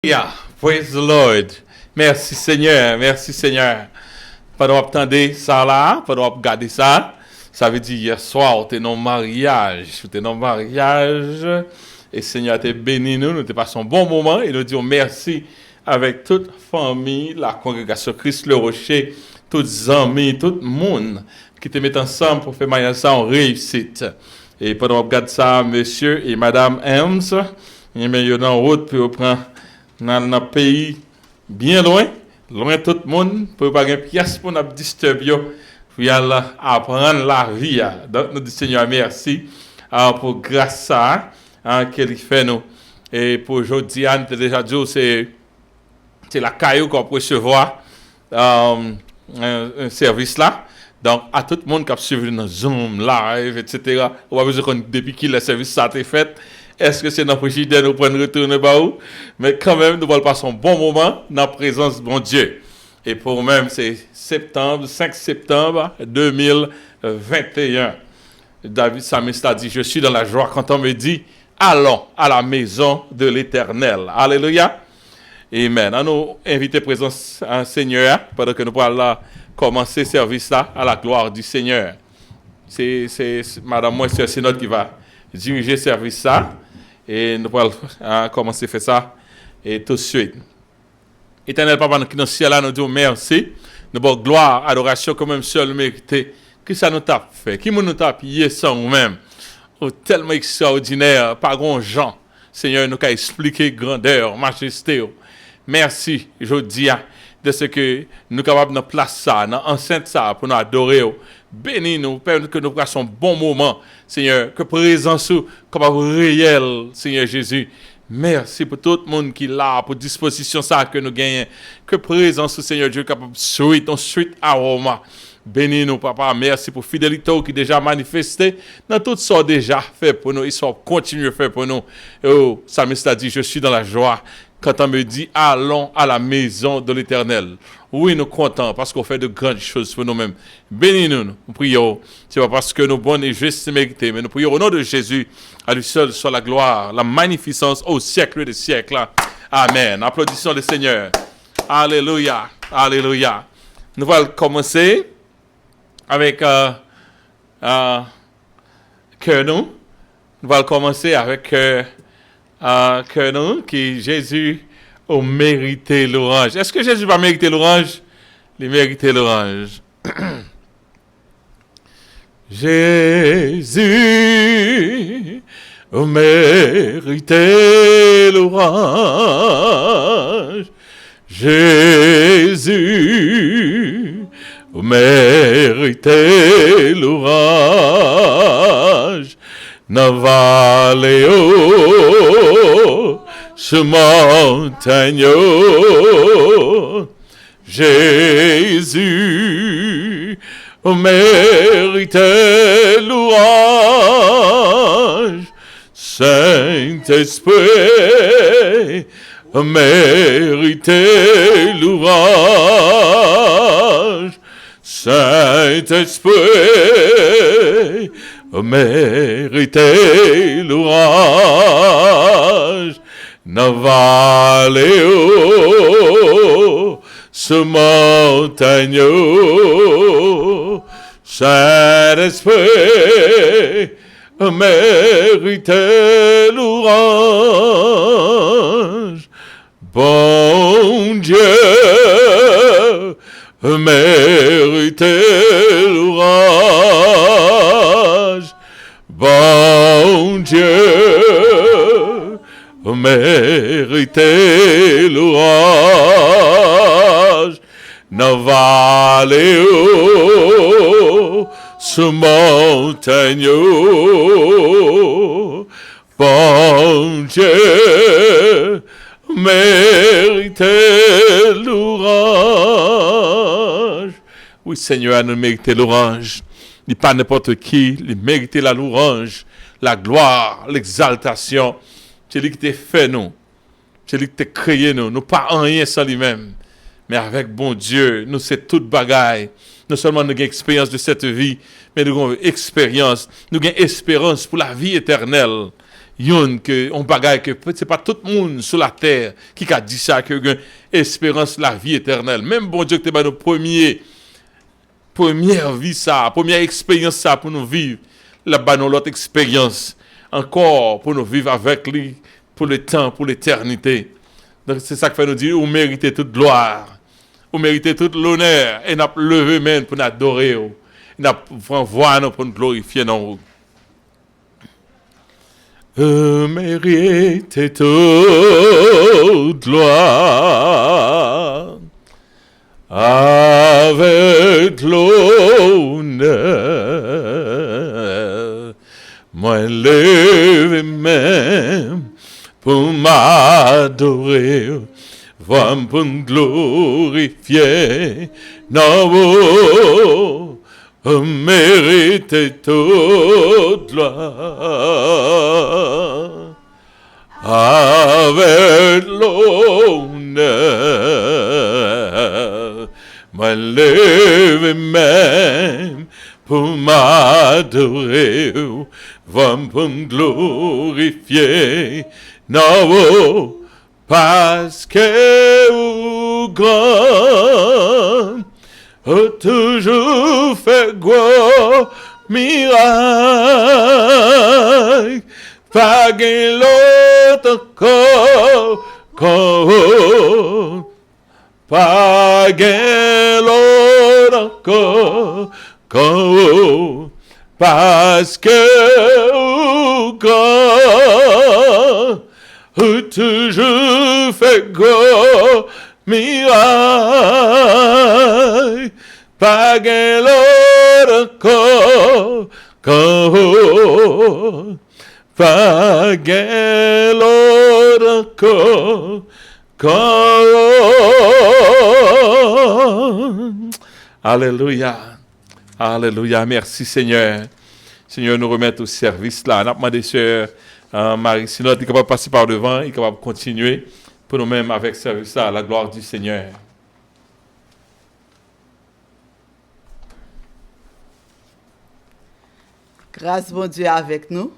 Yeah, praise the Lord. Merci Seigneur, merci Seigneur. Pendant attendre ça là, pendant regarder ça, ça veut dire hier soir, tu es dans mariage, tu es dans mariage, et Seigneur t'a béni nous, nous te passons un bon moment, et nous disons merci avec toute famille, la congrégation Christ le Rocher, tous les amis, tout le monde qui te met ensemble pour faire mariage ça en réussite. Et pendant regarder ça, monsieur et madame Ems, il y a en route pour prendre dans un pays bien loin, loin de tout le monde, pour pas une pièce pour nous disturber, pour apprendre la vie. Donc nous disons Seigneur merci pour grâce à ça qu'il fait nous. Et pour aujourd'hui, on a déjà dit c'est la caillou qu'on peut recevoir un service là. Donc, à tout le monde qui a suivi dans Zoom, live, etc., on va besoin depuis que le service ça a été fait. Est-ce que c'est notre frigidaire nous prendre retourner par où? Mais quand même, nous allons passer un bon moment dans la présence de bon Dieu. Et pour même, c'est 5 septembre 2021. David Psalmiste a dit, je suis dans la joie quand on me dit, allons à la maison de l'Éternel. Alléluia. Amen. À nous inviter présence à Seigneur pendant que nous allons commencer ce service-là à la gloire du Seigneur. C'est Madame Moïse, c'est notre qui va diriger ce service-là. Et nous allons commencer à faire ça et tout de suite. Éternel Papa, qui dans le ciel, nous disons merci. Nous avons gloire, adoration, comme même seul mérité. Qui ça nous t'a fait? Qui nous t'a payé sans nous-mêmes? Oh, tellement extraordinaire, pas grand gens. Seigneur, nous avons expliqué grandeur, majesté. Merci, je dis, de ce que nous sommes capables de placer ça, dans l'enceinte ça, pour nous adorer. Bénis-nous, permettez que nous passions un bon moment, Seigneur, que présence capable réelle, Seigneur Jésus. Merci pour tout le monde qui est là, pour disposition ça que nous gagnons. Que présence, Seigneur Dieu, capable de sweet aroma. Bénis-nous, Papa. Merci pour fidélité qui est déjà manifestée dans tout ça déjà fait pour nous. Ils sont continuent à faire pour nous. Oh, Psalmiste a dit, je suis dans la joie. Quand on me dit, allons à la maison de l'Éternel. Oui, nous comptons parce qu'on fait de grandes choses pour nous-mêmes. Bénis-nous, nous prions. Ce n'est pas parce que nous bonnes et justes mérités, mais nous prions au nom de Jésus. À lui seul soit la gloire, la magnificence au siècle des siècles. Amen. Applaudissons le Seigneur. Alléluia. Alléluia. Nous allons commencer avec que nous. Nous allons commencer avec que nous, qui Jésus a mérité l'orange. Est-ce que Jésus va mériter l'orange? Il mérite l'orange. Jésus a mérité l'orange. Jésus a mérité l'orange. Navaleo, ce montagne, Jésus mérite louange, Saint-Esprit mérite louange, Saint-Esprit mérité louange, Navaleo, ce montagne, Saint-Esprit mérité louange, bon Dieu mérité louange, bon Dieu mérité louange, Navaleo, ce montagne, bon Dieu mérité louange. Oui, Seigneur, nous méritons l'orange. Il n'est pas n'importe qui, il mérite la louange, la gloire, l'exaltation. C'est lui qui t'a fait nous. C'est lui qui t'a créé nous. Nous pas en rien sans lui-même. Mais avec bon Dieu, nous c'est toute bagaille. Non seulement nous avons expérience de cette vie, mais nous avons expérience, nous avons espérance pour la vie éternelle. on bagaille que c'est pas tout le monde sur la terre qui a dit ça que une espérance la vie éternelle. Même bon Dieu que t'es nos première vie ça, première expérience ça pour nous vivre. Là-bas nous l'autre expérience encore pour nous vivre avec lui pour le temps, pour l'éternité. Donc c'est ça qui fait nous dire vous méritez toute gloire. Vous méritez tout l'honneur et nous lever même pour nous adorer. Nous voir pour nous glorifier dans vous méritez toute gloire avec l'honneur. Moi lever même pour m'adorer, voir pour me glorifier. Non, méritez toute gloire avec l'honneur. Moi lever même pour m'adorer, voir pour me glorifier. Non, parce que vous grand toujours fait gros miracle, pas gain l'autre encore, pas gain l'autre encore, parce que vous grand toujours fait gros miracle, pas gain l'autre encore, pas gain l'autre encore. Alléluia, alléluia, merci Seigneur. Seigneur, nous remettre au service là. On a demandé sœur Marie, sinon il est capable de passer par devant, il est capable de continuer pour nous-mêmes avec service là, la gloire du Seigneur. Grâce bon Dieu avec nous.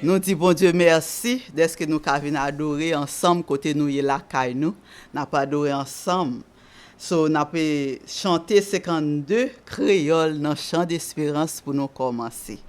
Nous disons bon Dieu merci d'être que nous avons adoré ensemble côté nous et la caille nous. N'a pas adoré ensemble. So n'a pas chanter 52 créoles dans chant d'espérance pour nous commencer.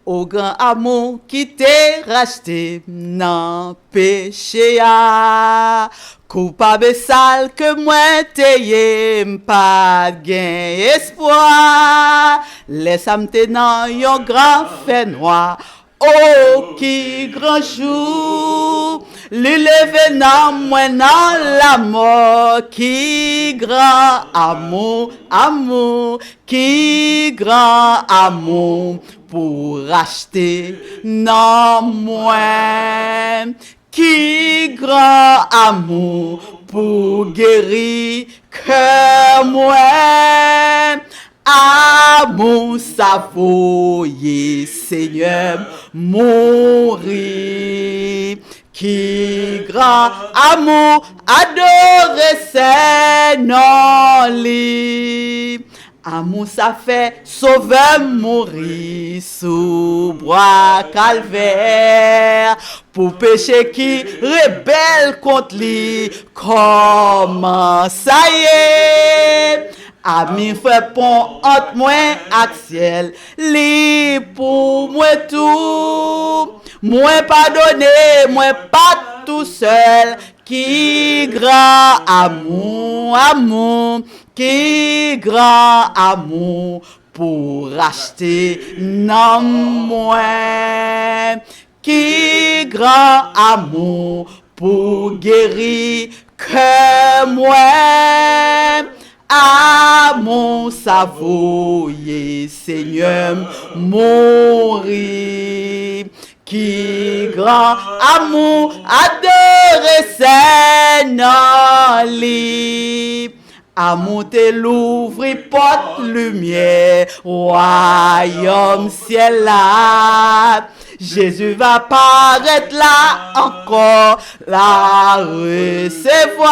Au grand amour qui t'est racheté dans péché a, coupable sale que moi t'ayé pas gain espoir, laisse-moi te dans yon grand fait noir. Oh, qui grand jour, l'élevé dans moi dans la mort, qui grand amour, amour, qui grand amour, pour racheter non moi, qui grand amour, pour guérir que moi. Amour savoyé, Seigneur, mourir. Qui grand amour, adoré, c'est non li. Amour ça fait sauver mourir sous bois calvaire. Pour péché qui rebelle contre lui, comment ça y est? Ami fait pont entre moi et ciel, li pour moi tout. Moi pardonné, moi pas tout seul. Qui grand amour, amour, qui grand amour pour racheter non moi. Qui grand amour pour guérir que moi. Amour savoyé, Seigneur, mourir. Qui grand amour adoré, c'est non li. Amour te l'ouvre porte lumière, royaume ciel là. Jésus va paraître là encore, la recevoir.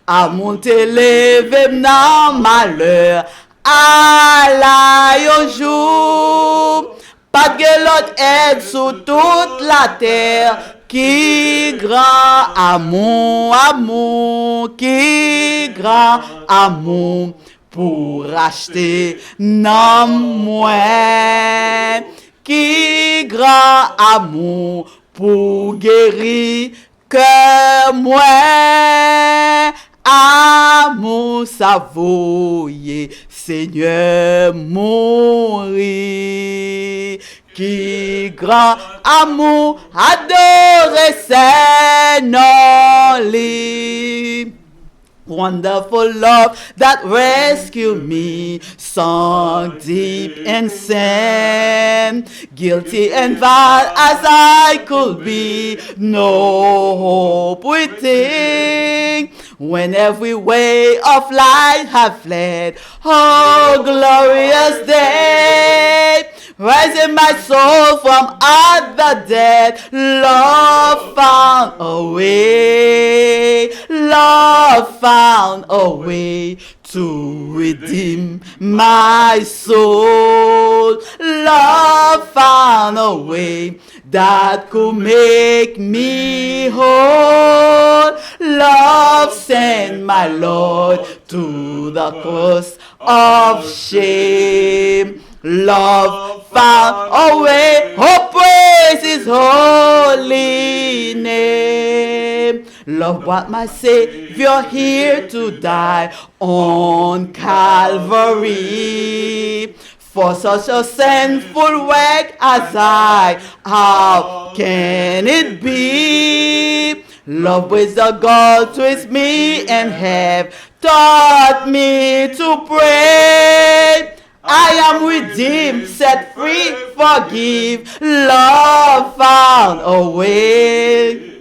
Amour te lève dans malheur, à la yo jour. pas de l'autre aide sur toute la terre. Qui grand amour, qui grand amour pour acheter non moins. Qui grand amour pour guérir que moi. Amour savoyé, Seigneur mourir. Qui grand amour adoré Seigneur lui. Wonderful love that rescued me, sunk deep in sin, guilty and vile as I could be, no hope within. When every way of life have fled, oh glorious day, rising my soul from out the dead, love found a way, love found a way to redeem my soul. Love found a way that could make me whole. Love sent my Lord to the cross of shame. Love found a way, oh praise His holy name. Love brought my Savior here to die on Calvary. For such a sinful work as I, how can it be? Love with the God twist me and have taught me to pray. I am redeemed, set free, forgive. Love found a way.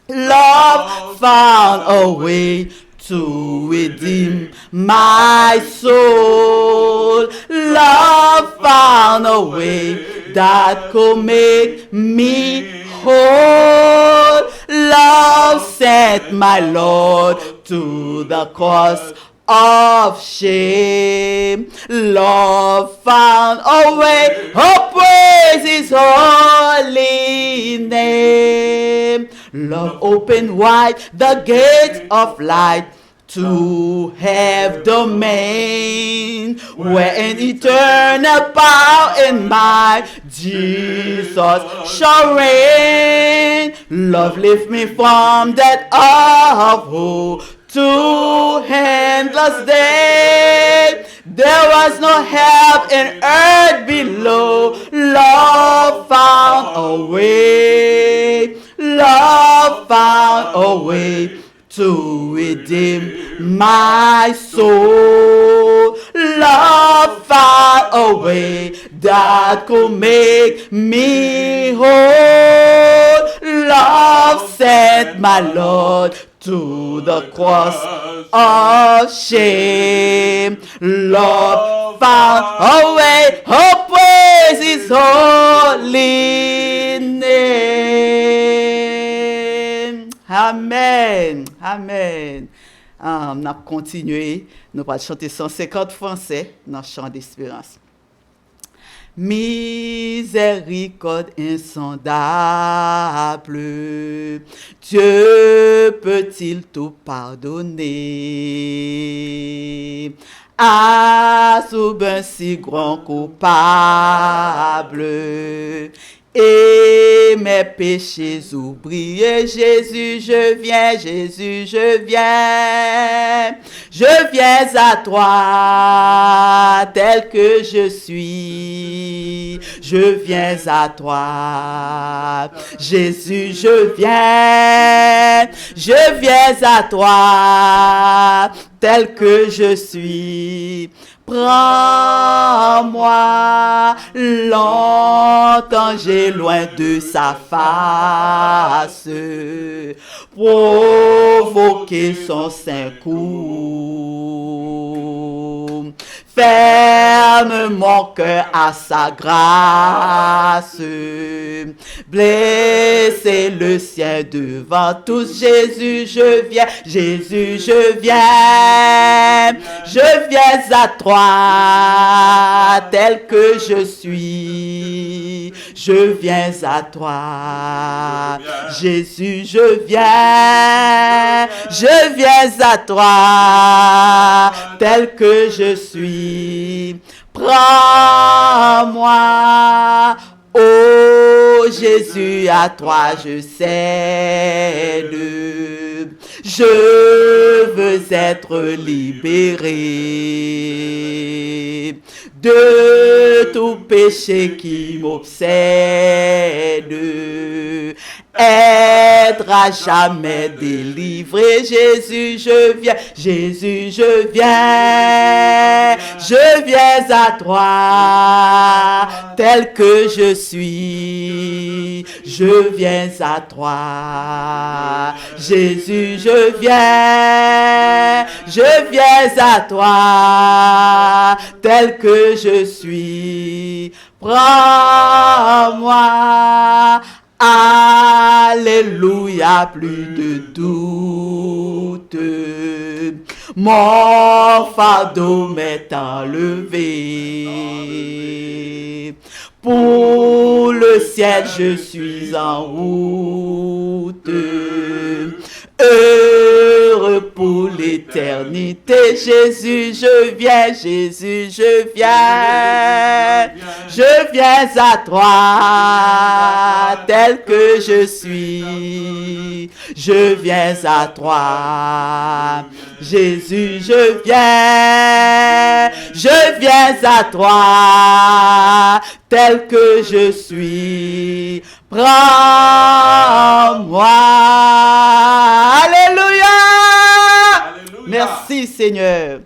Love found a way to redeem my soul. Love found a way that could make me whole. Love sent my Lord to the cross of shame. Love found a way, oh praise His holy name. Love opened wide the gates of light to have domain, where an eternal power and might Jesus shall reign. Love lift me from that hour of woe to endless day. There was no help in earth below. Love found a way. Love found a way to redeem my soul. Love found a way that could make me whole. Love sent my Lord to the cross of shame. Love found a way, oh praise His holy name. Amen, amen. N'a continué, nous allons chanter 150 français dans chant d'espérance. Miséricorde insondable, Dieu peut-il tout pardonner à sous un si grand coupable et mes péchés oubliés? Jésus, je viens, Jésus, je viens à toi tel que je suis, je viens à toi, Jésus, je viens à toi tel que je suis. Prends-moi, longtemps j'ai loin de sa face, provoquer son saint coup. Ferme mon cœur à sa grâce, blessez le sien devant tous. Jésus, je viens, Jésus, je viens à toi tel que je suis. je viens à toi. Jésus, je viens à toi, tel que je suis. Prends-moi, oh Jésus, à toi je cède. Je veux être libéré de tout péché qui m'obsède. Être à jamais délivré. Jésus, je viens. Jésus, je viens. Je viens à toi, tel que je suis. Je viens à toi. Jésus, je viens. Je viens à toi, tel que je suis. Prends-moi. Alléluia, plus de doute. Mon fardeau m'est enlevé. Pour le ciel, je suis en route. Heureux pour l'éternité. Jésus, je viens. Jésus, je viens. Je viens à toi, tel que je suis. Je viens à toi. Jésus, je viens. Je viens à toi, tel que je suis. Prends-moi. Alléluia. Merci Seigneur.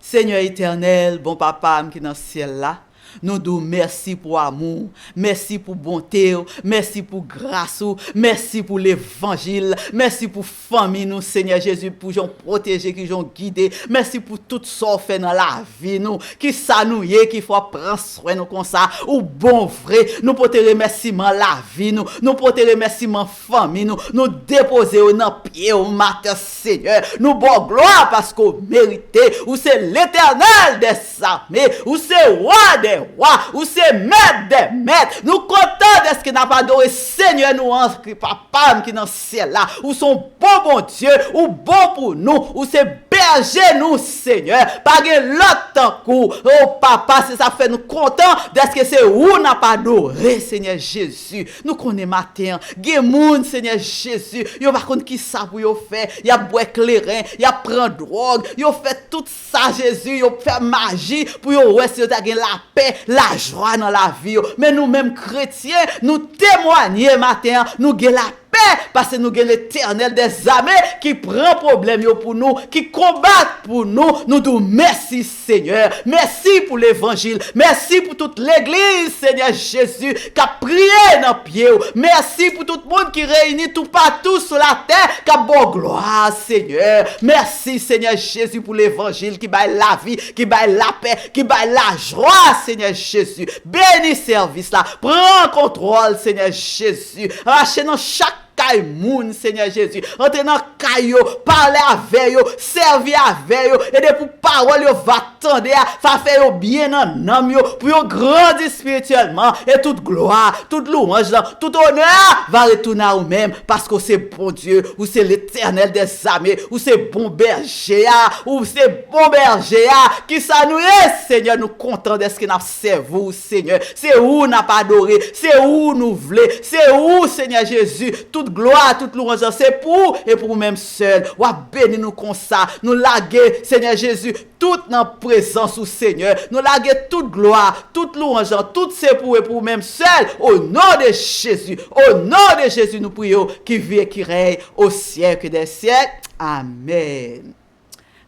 Seigneur éternel, bon papa qui est dans le ciel là. Nous disons merci pour amour, merci pour bonté, merci pour grâce, merci pour l'évangile, merci pour famille nous Seigneur Jésus pour nous protéger, qui nous guider, merci pour tout ça fait dans la vie nous, qui ça nous y est, qui faut prendre soin nous comme ça, ou bon vrai, nous pour te remerciement la vie nous pour te remerciement famille nous déposer dans pied au matin Seigneur, nous bon gloire parce qu'on mérite, ou c'est l'éternel des armées, ou c'est roi des rois, ou c'est maître des maîtres. Nous contents de ce qu'il n'a pas adoré Seigneur nous en papa qui dans le ciel là, ou son bon Dieu, ou bon pour nous, ou c'est berger nous Seigneur, pas de l'autre temps coup. Oh papa, c'est ça fait nous contents de ce que c'est où n'a pas adoré Seigneur Jésus. Nous connaissons matin, gen moun Seigneur Jésus, yo par contre qui ça pour yo faire, y a boire clairin, y a prendre drogue, yo fait tout ça Jésus, yo fait magie pour yo ouais si yo ta gen la paix, la joie dans la vie. Mais nous-mêmes chrétiens, nous témoignons matin, nous avons la paix parce que nous avons l'éternel des armées qui prend problème pour nous, qui combat pour nous. Nous disons merci Seigneur, merci pour l'évangile, merci pour toute l'église Seigneur Jésus qui a prié dans le pied. Merci pour tout le monde qui réunit tout partout sur la terre qui a bon gloire Seigneur. Merci Seigneur Jésus pour l'évangile qui baille la vie, qui baille la paix, qui baille la joie Seigneur Jésus. Bénis service là, prends contrôle Seigneur Jésus. Rachez-nous chaque caille moun Seigneur Jésus. Entrez dans caille, parlez avec eux, servez avec eux, et pour parole yo va tendre, fa faire yo bien dans nom yo, pour yo grandir spirituellement et toute gloire, toute louange, tout honneur va retourner à vous-même parce que c'est bon Dieu, ou c'est l'éternel des armées, ou c'est bon berger, ou c'est bon berger qui ça nous est Seigneur, nous contents de ce que nous servons Seigneur. C'est où n'a pas adoré, c'est où nous voulons, c'est où Seigneur Jésus, toute gloire, toute louange, c'est pour et pour nous-mêmes seuls. Ou bénis nous comme ça, nous laguer Seigneur Jésus, toute dans présence au Seigneur, nous laguer toute gloire, toute louange, tout c'est pour et pour nous-mêmes seuls. Au nom de Jésus, au nom de Jésus, nous prions qui vit et qui règne au siècle des siècles. Amen.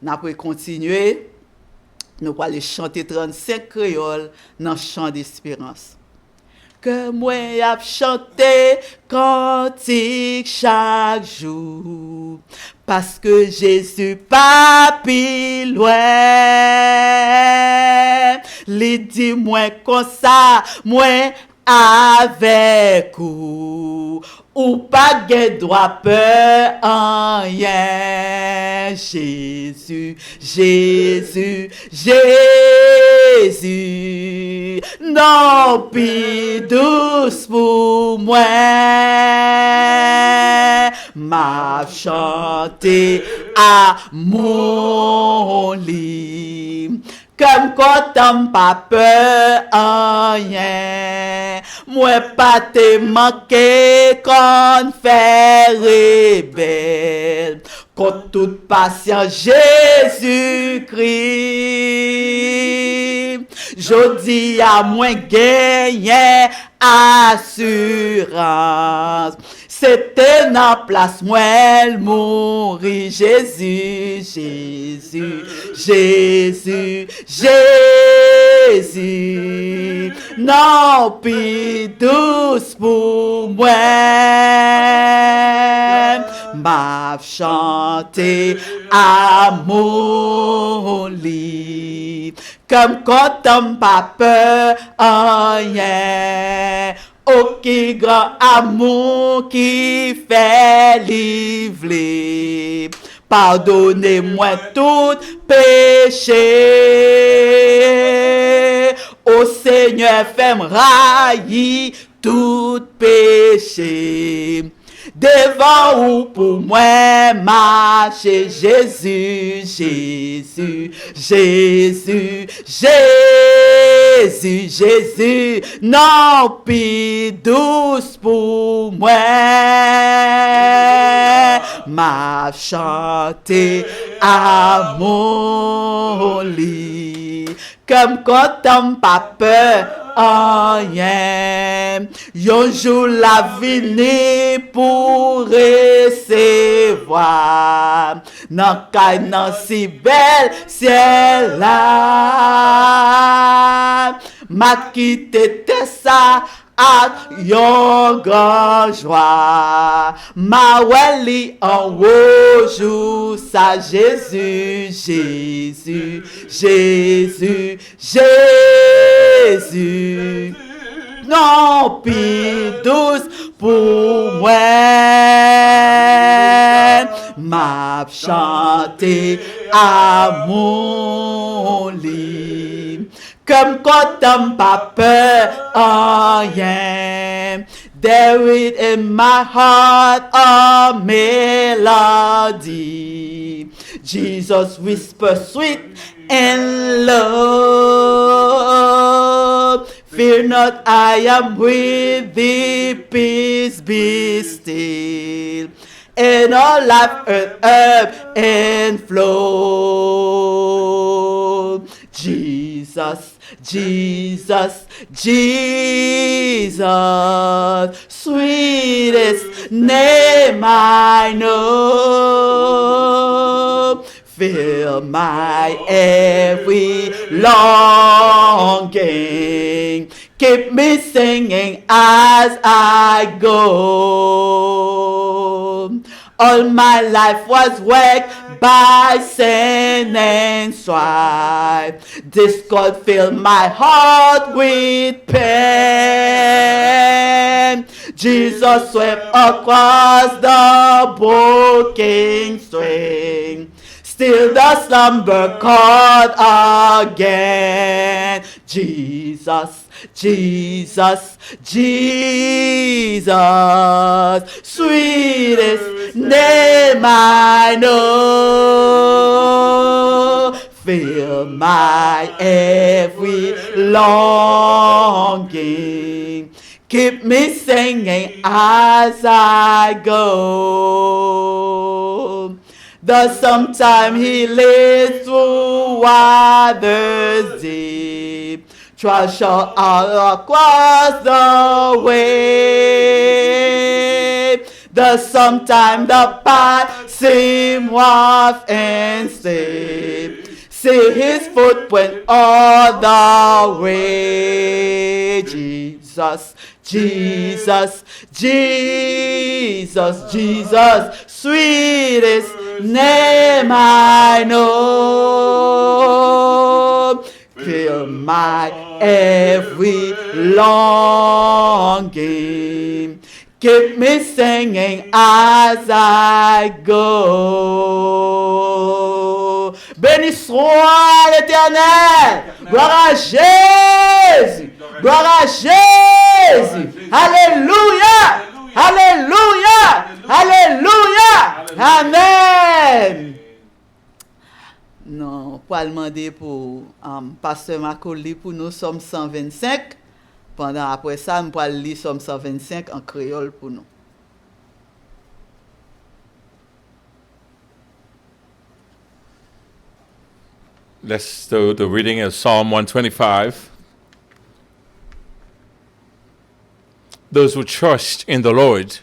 Nous allons continuer. Nous allons aller chanter 35 créoles dans le chant d'espérance. Que moi a chanté cantique chaque jour, parce que Jésus pas plus loin. Li dit moi comme ça, moi avec ou pas de droit peur en rien. Jésus, Jésus, Jésus, non pi douce pour moi. M'a chanté à mon lit. Comme quand t'as pas peur, rien. Moi pas te manquer qu'on fait rebelle. Contre toute patience, Jésus-Christ. Jodi à moins gagner assurance. C'était dans place moi elle mourit. Jésus, Jésus, Jésus, Jésus. Non plus douce pour moi. M'a chanté à mon lit. Comme quand on pas peur, rien. Oh, qui grand amour qui fait livrer. Pardonnez-moi tout péché. Ô Seigneur, fais-moi raillir tout péché. Devant ou pour moi marcher Jésus, Jésus, Jésus, Jésus, Jésus, non plus douce pour moi. M'a chanté à mon lit. Comme quand on pas peur, rien. Yon jour la vie pour recevoir. Nan kay nan si belle ciel là. M'a quitté ça à yon grand joie. Ma weli en haut jour ça Jésus, Jésus, Jésus, Jésus. Non plus douce pour moi. M'a chanté à mon lit. Comme quand on pas peur, rien. There is in my heart a melody. Jesus whisper sweet and love. Fear not, I am with thee, peace be still. And all life earth, ebb and flow. Jesus, Jesus, Jesus, sweetest name I know. Fill my every longing. Keep me singing as I go. All my life was wrecked by sin and strife. Discord filled my heart with pain. Jesus swept across the broken string. Still the slumber called again. Jesus, Jesus, Jesus, sweetest name I know. Fill my every longing. Keep me singing as I go. Though sometime he leads through waters deep, treasure all across the way. Though sometime the path seem rough and steep, see his footprint all the way. Jesus, Jesus, Jesus, Jesus, sweetest name I know. Fill my every longing. Keep me singing as I go. Béni soit l'Éternel. Gloire à Jésus. Gloire à Jésus. Alléluia. Alléluia. Alléluia. Amen. Non, pour demander pour Pasteur Macaulay pour nous Somme 125. Pendant après ça, nous allons lire Somme 125 en créole pour nous. Let's do the reading of Psalm 125. Those who trust in the Lord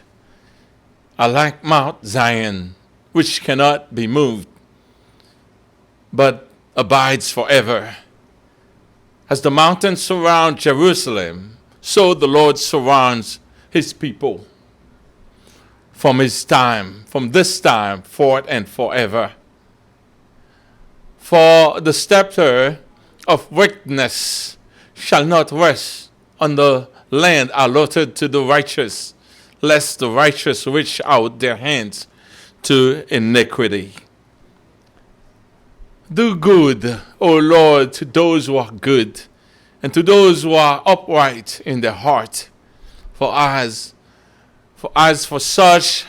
are like Mount Zion, which cannot be moved, but abides forever. As the mountains surround Jerusalem, so the Lord surrounds his people from this time forth and forever. For the scepter of wickedness shall not rest on the land allotted to the righteous, lest the righteous reach out their hands to iniquity. Do good, O Lord, to those who are good, and to those who are upright in their heart. For as for such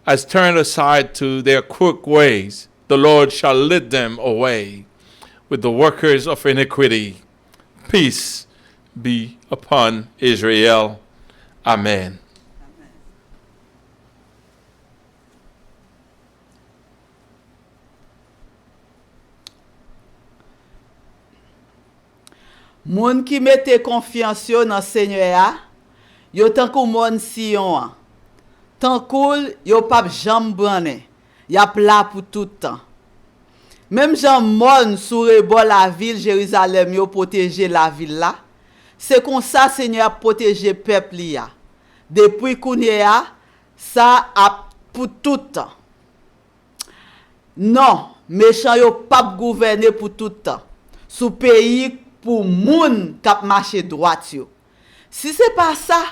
as turn aside to their crooked ways, the Lord shall lead them away. With the workers of iniquity, peace be upon Israel. Amen. Moun qui mette confiance dans Seigneur, yo tant kou moun Sion. Tant cool, yo pap jambe brane. Y a plat pour tout temps. Même Jean moun sous rebord la ville Jérusalem yo protéger la ville là. C'est comme ça Seigneur protéger peuple ya. Depuis kounya ça a pour tout temps. Non, méchant yo pap gouverner pour tout temps. Sous pays pour moun k'ap marcher droit yo. Si c'est pas ça,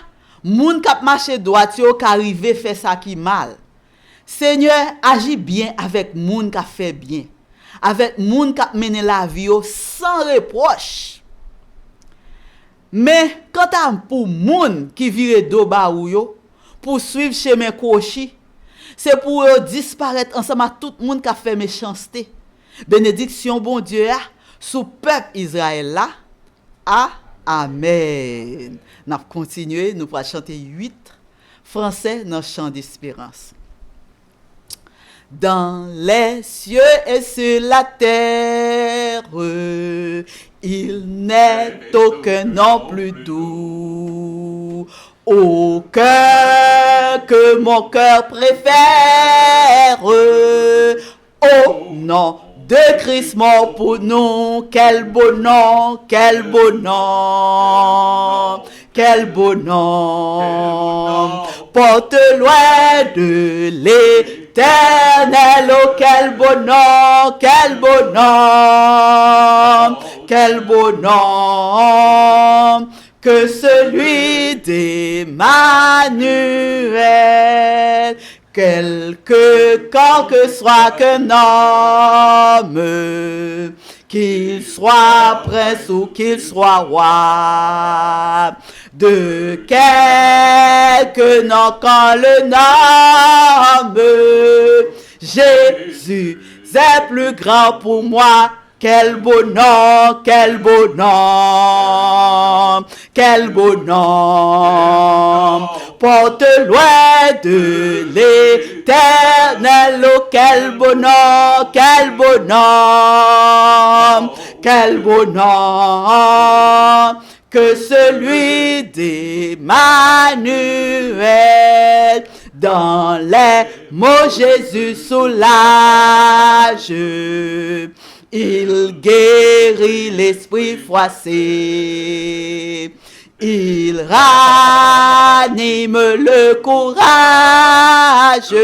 moun k'ap marcher droit yo qu'arriver faire ça qui mal. Seigneur, agis bien avec moun qui fait bien, avec moun qui mené la vie sans reproche. Mais quand à pour moun qui vire do ba ou yo, pour suivre chemin cochi, c'est pour disparaître ensemble à tout moun qui fait méchanceté. Bénédiction bon Dieu sous peuple Israël là. Amen. N'a continuer, nous allons chanter 8 français dans chant d'espérance. Dans les cieux et sur la terre, il n'est aucun nom plus doux, aucun que mon cœur préfère, au nom de Christ mort pour nous. Quel beau nom, quel beau nom, quel beau nom, porte loin de l'Éternel, oh quel beau nom, quel beau nom, quel beau nom, que celui d'Emmanuel. Quelque camp que soit qu'un homme, qu'il soit prince ou qu'il soit roi, de quelque nom qu'on le nomme, Jésus est plus grand pour moi. Quel beau nom, quel beau nom, quel beau nom, porte loin de l'Éternel, oh quel beau nom, quel beau nom, quel beau nom, que celui d'Emmanuel. Dans les mots Jésus soulage, il guérit l'esprit froissé, il ranime le courage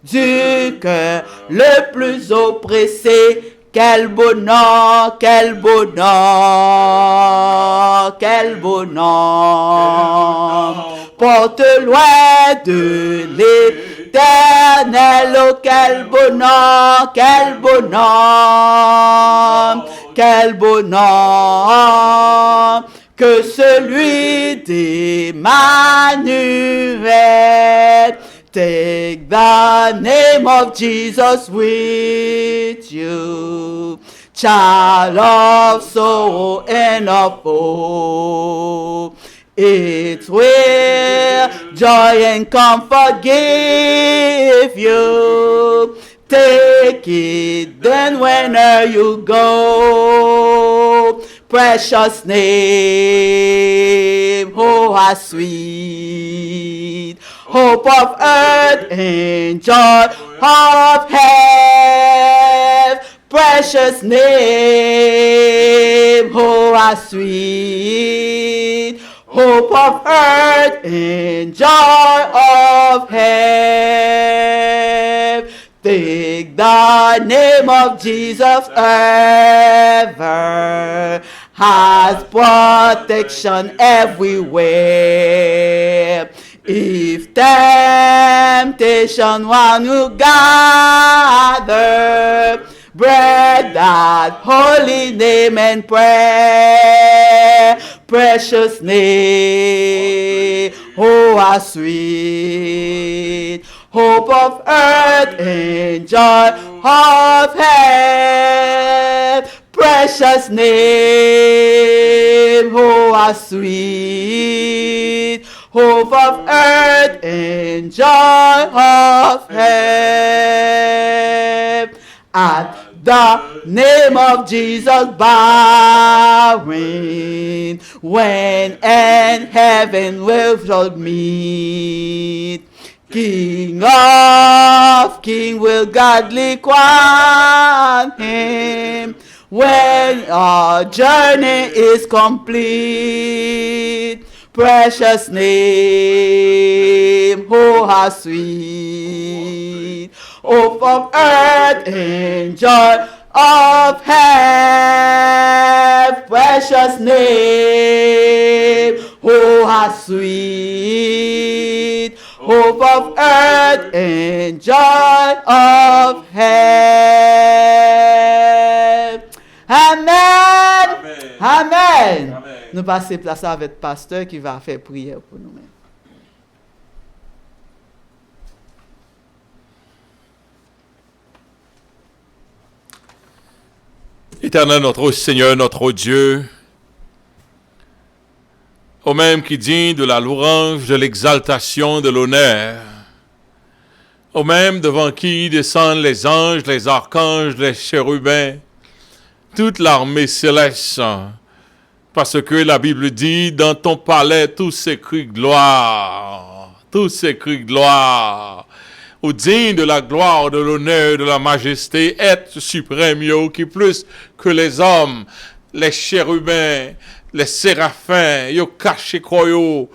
du cœur le plus oppressé. Quel beau nom, quel beau nom, quel beau nom, porte loin de l'Éternel, oh quel beau nom, quel beau nom, quel beau nom, que celui d'Emmanuel. Take the name of Jesus with you, child of sorrow and of woe. It's where joy and comfort give you. Take it then wherever you go. Precious name, oh how sweet, hope of earth and joy of heaven. Precious name, oh how sweet, hope of earth and joy of heaven. Take the name of Jesus ever has protection everywhere. If temptation want to gather, bread that holy name and prayer. Precious name, oh how sweet, hope of earth and joy of heaven. Precious name, oh how sweet, hope of earth and joy of heaven. At the name of Jesus bowing, when and heaven will meet. King of Kings will gladly crown him when our journey is complete. Precious name, oh how sweet, hope of earth and joy of heaven. Precious name, oh how sweet, hope of earth and joy of heaven. Amen. Amen. Amen. Nous passons place avec le pasteur qui va faire prière pour nous-mêmes. Éternel notre Seigneur, notre Dieu, au même qui dit de la louange, de l'exaltation, de l'honneur, au même devant qui descendent les anges, les archanges, les chérubins, toute l'armée céleste, parce que la Bible dit, dans ton palais, tous s'écrient gloire, tous s'écrient gloire. Ou digne de la gloire, de l'honneur, de la majesté, être suprême, yo, qui plus que les hommes, les chérubins, les séraphins, yo caché quoi yo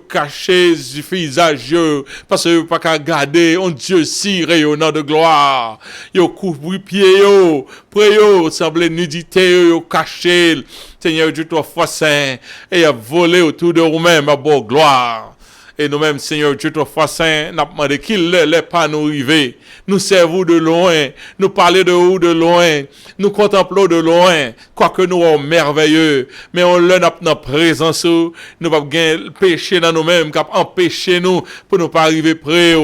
caché du visage yo, parce que yo pas qu'à garder un Dieu si rayonnant de gloire, yo couvre pied yo, près yo, semble nudité yo caché, Seigneur Dieu toi foi saint, et a volé autour de vous-même à beau gloire. Et nous-mêmes, Seigneur Dieu, toi, foi saint, n'a demandé qu'il l'ait pas nous arriver. Nous servons de loin, nous parlons de où de loin, nous contemplons de loin, quoique nous sommes merveilleux, mais on l'a notre présence, nous pas gagner péché dans nous-mêmes, qui empêché nous pour nous pas arriver près.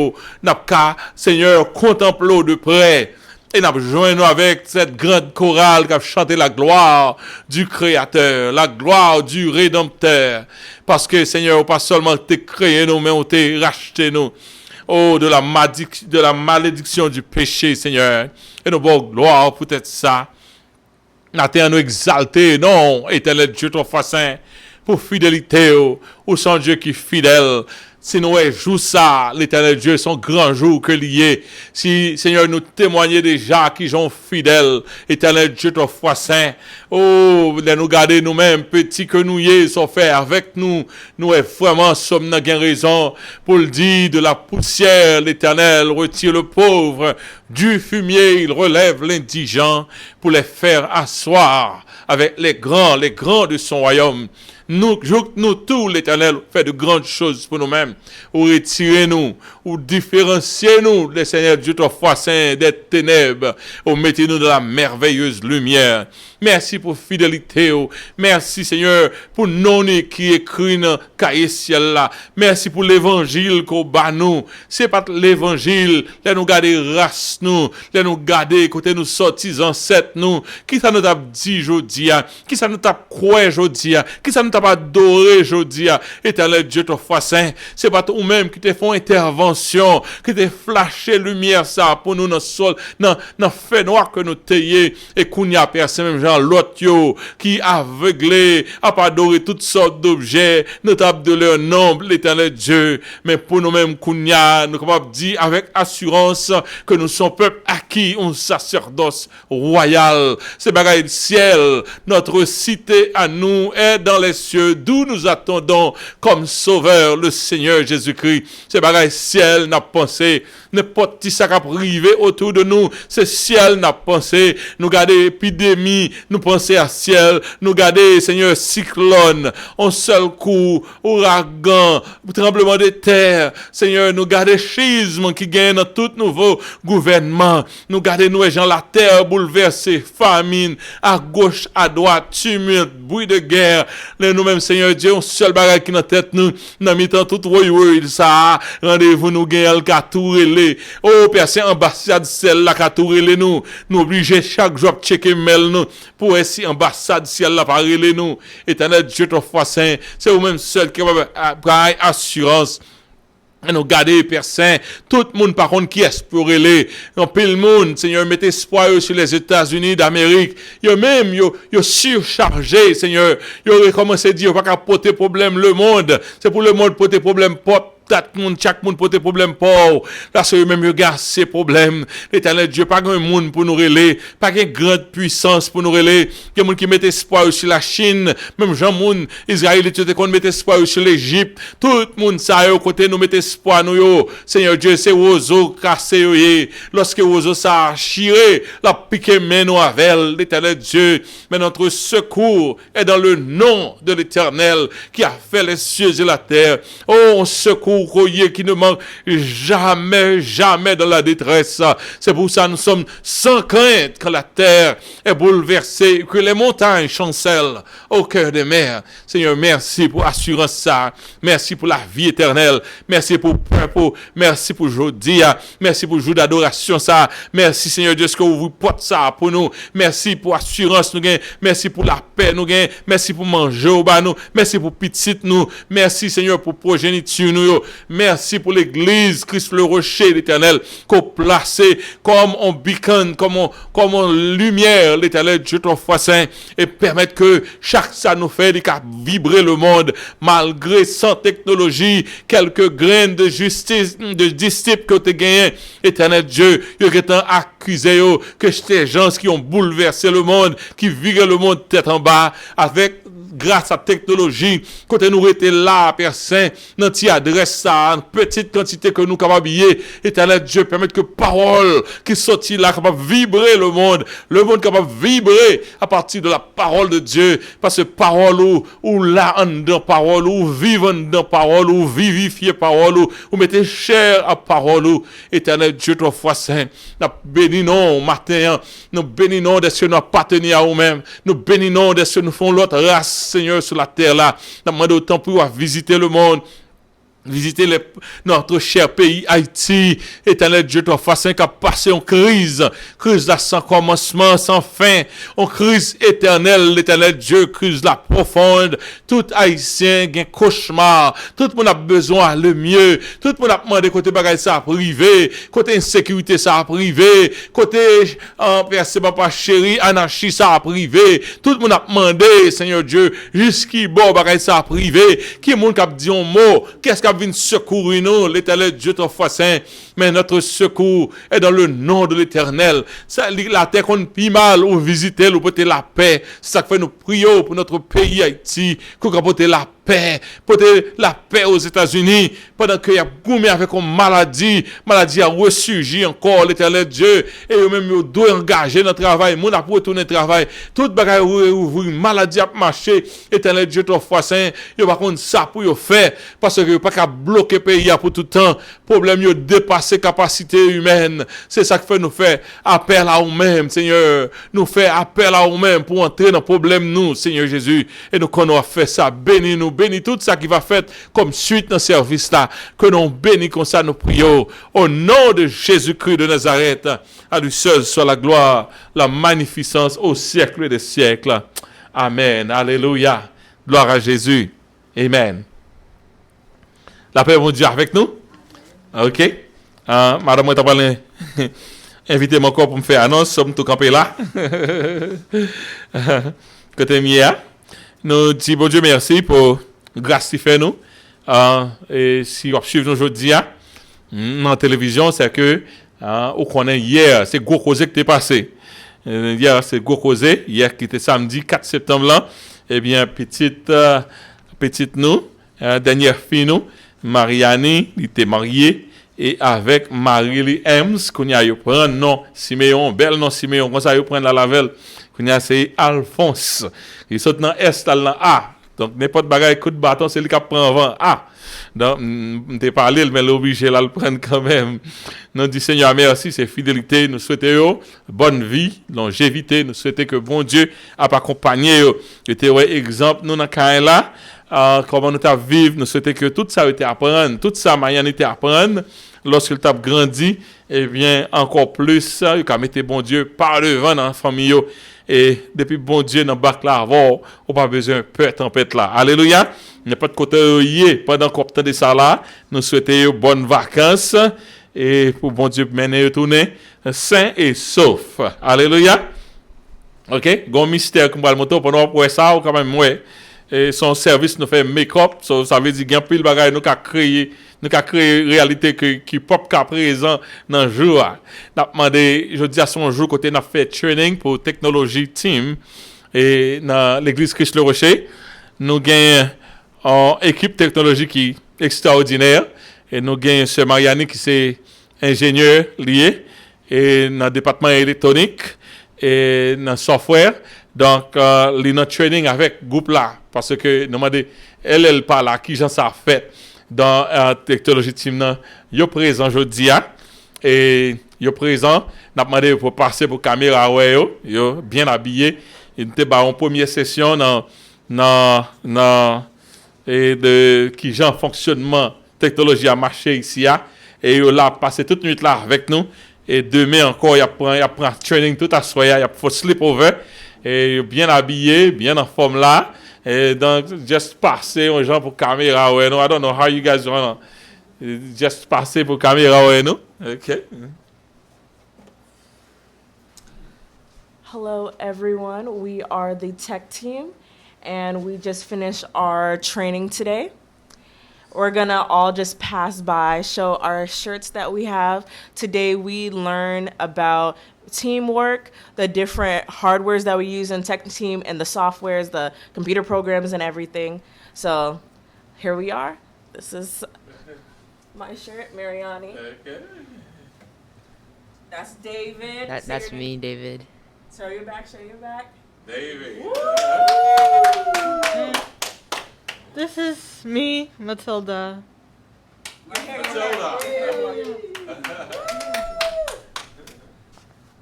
N'a pas, Seigneur, contemplons de près. Et nous joignons avec cette grande chorale qui a chanté la gloire du Créateur, la gloire du Rédempteur. Parce que, Seigneur, pas seulement t'es créé nous, mais on t'est racheté nous. Oh, de la malédiction du péché, Seigneur. Et nous bon gloire pour être ça. Nous nous exalter, non, éternel Dieu, ton foi saint, pour fidélité, ou son Dieu qui est fidèle. Si nous jouons ça, l'éternel Dieu, son grand jour que lié. Si, Seigneur, nous témoignons déjà qui sont fidèles, éternel Dieu, ton foi saint. Oh, de nous garder nous-mêmes, petits que nous y sont faits avec nous. Nous, vraiment, sommes dans raison pour le dire de la poussière, l'éternel retire le pauvre. Du fumier, il relève l'indigent pour les faire asseoir avec les grands de son royaume. nous tous, l'Éternel, fait de grandes choses pour nous-mêmes. Ou retirez-nous, ou différenciez-nous, le Seigneur Dieu, ton foi saint, des ténèbres, ou mettez-nous dans la merveilleuse lumière. Merci pour fidélité. Merci, Seigneur, pour non qui écrit dans cahier ciel là. Merci pour l'évangile qu'on bat nous. C'est pas l'évangile, là nous garder race nous, là nous garder côté nous sortis ancêtres nous. Qui ça nous t'a dit jodi, qui ça nous t'a croire jodi, qui ça nous t'a adoré jodi. Éternel Dieu ton foi saint, c'est pas toi même qui te font intervention, qui te flashé lumière ça pour nous dans sol, dans fait noir que nous tailler et qu'on y a personne même l'autre yo qui aveuglé a pas adoré toutes sortes d'objets notables de leur nombre l'Éternel Dieu, mais pour nous-mêmes kounya nous capable dire avec assurance que nous sommes peuple acquis un sacerdoce royal. C'est bagaille ciel, notre cité à nous est dans les cieux d'où nous attendons comme sauveur le Seigneur Jésus-Christ. C'est bagaille ciel n'a pensé n'importe qui ça qui privé autour de nous, c'est ciel n'a pensé, nous garder épidémie, nous penser à ciel, nous garder Seigneur cyclone, un seul coup, ouragan, tremblement de terre, Seigneur, nous garder schisme qui gagne dans tout nouveau gouvernement, nous garder nous gens la terre bouleversée, famine, à gauche, à droite, tumulte, bruit de guerre, nous-mêmes Seigneur Dieu, un seul bagage qui dans tête nous, dans mi-temps tout royaume ça, rendez-vous nous gagne le catouré. Oh, personne ambassade celle-là qui a touré nous. Nous obligés chaque jour de checker mail nous. Pour essayer ambassade celle-là parler nous. Éternel Dieu ton foi saint. C'est vous-même seul qui va avoir assurance. Et nous garder personne, tout le monde par contre qui espère les, en pile monde, Seigneur, mettez espoir sur les États-Unis d'Amérique. Yo même, yo surchargé, Seigneur. Yo recommencé à dire, pas qu'à porter problème le monde. C'est pour le monde porter problème pop. Chaque monde porte problème pour là c'est même regarde ces problèmes l'Éternel Dieu pas grand monde pour nous relayer pas une grande puissance pour nous relayer il y a monde qui met espoir sur la Chine même Jean monde Israël tu te qu'on met espoir sur l'Égypte tout le monde ça yo côté nous met espoir nous yo Seigneur Dieu c'est oiseau cassé yo lorsque oiseau ça chiré la piqué main nous avec l'Éternel Dieu mais notre secours est dans le nom de l'Éternel qui a fait les cieux et la terre. Oh secours qui ne manque jamais dans la détresse. C'est pour ça que nous sommes sans crainte quand la terre est bouleversée, que les montagnes chancellent au cœur des mers. Seigneur, merci pour assurance ça. Merci pour la vie éternelle. Merci pour peuple. Merci pour aujourd'hui. Merci pour jour d'adoration ça. Merci Seigneur Dieu, ce que vous portez ça pour nous. Merci pour assurance nous gain. Merci pour la paix nous gain. Merci pour manger au bas nous. Merci pour petite nous. Merci Seigneur pour progéniture nous. Merci pour l'église Christ le rocher l'Éternel qu'on placé comme un beacon, comme une lumière l'Éternel Dieu ton foi saint et permettre que chaque ça nous fait de vibrer le monde malgré sans technologie quelques graines de justice de disciples que tu gagné Éternel Dieu il est accusé que ces gens qui ont bouleversé le monde qui virent le monde tête en bas avec grâce à la technologie, quand nous étions là, Père Saint, notre adresse ça, une petite quantité que nous capables Éternel Dieu, permettre que parole qui sortit là, capable vibrer le monde capable vibrer à partir de la parole de Dieu, parce que parole ou là, en dedans parole, ou vivre dans parole, ou vivifier parole, ou mettez chair à parole, Éternel Dieu, ton foi Saint, nous bénissons matin, nous bénissons de ce que nous appartenons à nous-mêmes, nous bénissons de ce que nous faisons l'autre race, Seigneur, sur la terre là, nous demandons autant pour visiter le monde, visiter notre cher pays Haïti. Éternel Dieu, toi facin qui a passé en crise là sans commencement, sans fin, en crise éternelle, l'Éternel Dieu, crise la profonde. Tout Haïtien a un cauchemar, tout le monde a besoin le mieux, tout le monde a demandé côté bagage ça privé, côté insécurité ça privé, côté c'est papa chéri, anarchie ça privé, tout le monde a demandé, Seigneur Dieu, jusqu'y bon bagage ça privé, qui est monde qui a dit un mot, qu'est-ce qui vient secourir nous, l'Éternel Dieu ton foi saint, mais notre secours est dans le nom de l'Éternel. Ça, la terre qu'on pille mal, ou visiter, ou porter la paix. C'est ça que fait nous prions pour notre pays Haïti, qu'on porter la paix, porter la paix aux États-Unis, pendant qu'il y a goumé avec une maladie a ressurgi encore, l'Éternel Dieu, et eux-mêmes, ils doivent engager dans le travail, moun a pour retourner au travail, toute bagaille ouvrir, maladie a marché, l'Éternel Dieu, ton foi saint, ils va contre ça pour y faire, parce que pas qu'à bloquer le pays pour tout le temps, problème, ils dépasser capacité humaine, c'est ça que fait nous faire appel à nous-mêmes, Seigneur, nous faire appel à nous-mêmes pour entrer dans le problème, nous, Seigneur Jésus, et nous, qu'on a fait ça, bénis nous, bénis tout ça qui va faire comme suite dans le service là, que nous bénis comme ça, nous prions, au nom de Jésus-Christ de Nazareth, à lui seul soit la gloire, la magnificence au siècle des siècles. Amen. Alléluia. Gloire à Jésus. Amen. La paix de Dieu avec nous. OK. Madame, moi, t'as parlé. Invitez-moi encore pour me faire annonce. Sommes tout campés là. Côté mien. Nous disons bon Dieu merci pour grâce qu'il fait nous. Et si on suit nous aujourd'hui, dans la télévision, c'est que on connaît hier, c'est gros causé qui t'est passé. Hier, c'est gros causé. Hier, qui était samedi 4 septembre là. Eh bien, petite nous, dernière fille nous, Marianne, il était mariée et avec Marie-Lee Ems, qu'on y a eu prendre nom Siméon, bel nom Siméon, comme ça, il prend la lavelle, qu'on y a c'est Alphonse. Il saute dans S, dans A. Donc, n'importe bagaille, coup de bâton, c'est lui qui prend avant A. Donc, on t'a parlé, mais l'obligé là le prendre quand même. Nous disons Seigneur, merci, c'est fidélité. Nous souhaitons bonne vie, longévité. Nous souhaitons que bon Dieu a accompagné. C'était un exemple, nous, dans le là, comment nous t'avons vivre. Nous souhaitons que tout ça a été apprendre, toute ça, Marianne était apprendre. Lorsqu'il t'a grandi, eh bien, encore plus, il a mis bon Dieu par devant dans la famille. Et depuis bon Dieu, dans le bac là, on n'a pas besoin de peur tempête là. Alléluia. Il n'y a pas de côté pendant qu'on temps de ça là. Nous souhaitons bonnes vacances et pour bon Dieu mener retourner sain et sauf. Alléluia. OK? Gon mystère qu'on va le moto pendant pour ça ou quand même ouais. Et son service nous fait make-up, ça veut dire qu'il y a pile bagaille nous qu'a créé réalité qui pop qu'à présent dans le jour. N'a demandé je dis à son jour côté n'a fait training pour technologie team et dans l'église Christ le Rocher, nous gagnons une équipe technologique qui est extraordinaire et nous gagnons ce Marianne qui c'est ingénieur lié et dans le département électronique et dans le software. Donc, il y a training avec le groupe là, parce que nous demandons, elle parle à qui j'en sais fait dans la technologie team. Il est présent aujourd'hui, et il est présent. Nous avons demandé pour passer pour la caméra, il est bien habillé. Il était en première session et de qui genre fonctionnement technologie a marché ici, et il a passé toute nuit là avec nous. Et demain encore, il apprend training tout à soir, il a fait sleep over. Et bien habillé, bien en forme là. Et donc, just passer aux gens pour caméra, ouais, no, I don't know how you guys want to just passer pour caméra, ouais, no? Okay. Hello, everyone. We are the tech team, and we just finished our training today. We're gonna all just pass by, show our shirts that we have. Today, we learn about teamwork, the different hardwares that we use in tech team, and the softwares, the computer programs, and everything. So here we are. This is my shirt, Mariani. Okay. That's David. That's me, David. Show your back, show your back. David. This is me, Matilda.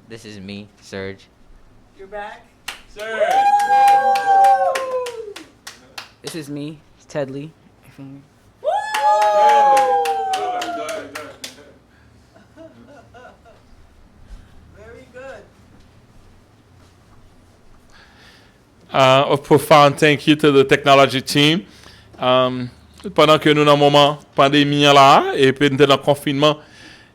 This is me, Serge. Your back. Sir. This is me, Ted Lee. Very good. A profound thank you to the technology team. Pendant que nous dans un moment pandémie là et puis nous dans le confinement,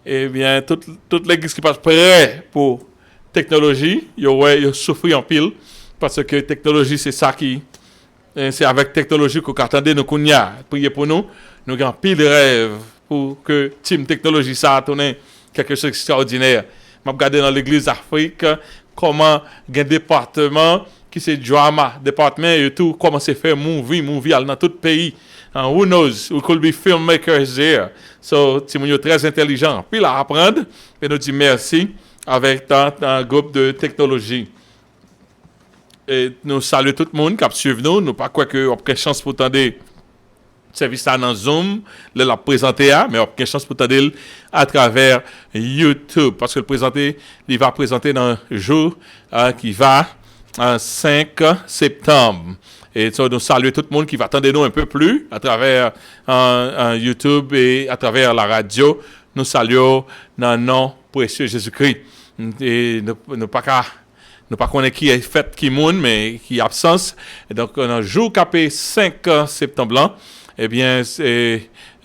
eh bien toute l'église qui passe prêt pour technologie, yo souffri en pile parce que technologie c'est ça qui c'est avec technologie qu'on attendait nous kounya prier pour nous avons pile de rêve pour que team technologie ça tourne quelque chose d'extraordinaire. M'a regardé dans l'église Afrique comment un département qui c'est drama département et tout comment c'est fait movie dans tout pays. Who knows? We could be filmmakers there. So, Timounio très intelligent. Puis là, apprendre et nous dit merci avec un groupe de technologie. Et nous saluons tout le monde qui a suivi nous. Nous pas quoi que on a chance pour tendre service ça dans Zoom, là la présenter mais on a chance pour tendre à travers YouTube parce que le présenter, il va présenter dans un jour qui va 5 septembre. Et so, nous saluons tout le monde qui va attendre nous un peu plus à travers YouTube et à travers la radio. Nous saluons dans le nom précieux Jésus-Christ. Et nous pas connaître qui est fait qui monde mais qui est absence. Et donc on a jour capé 5 septembre là, eh bien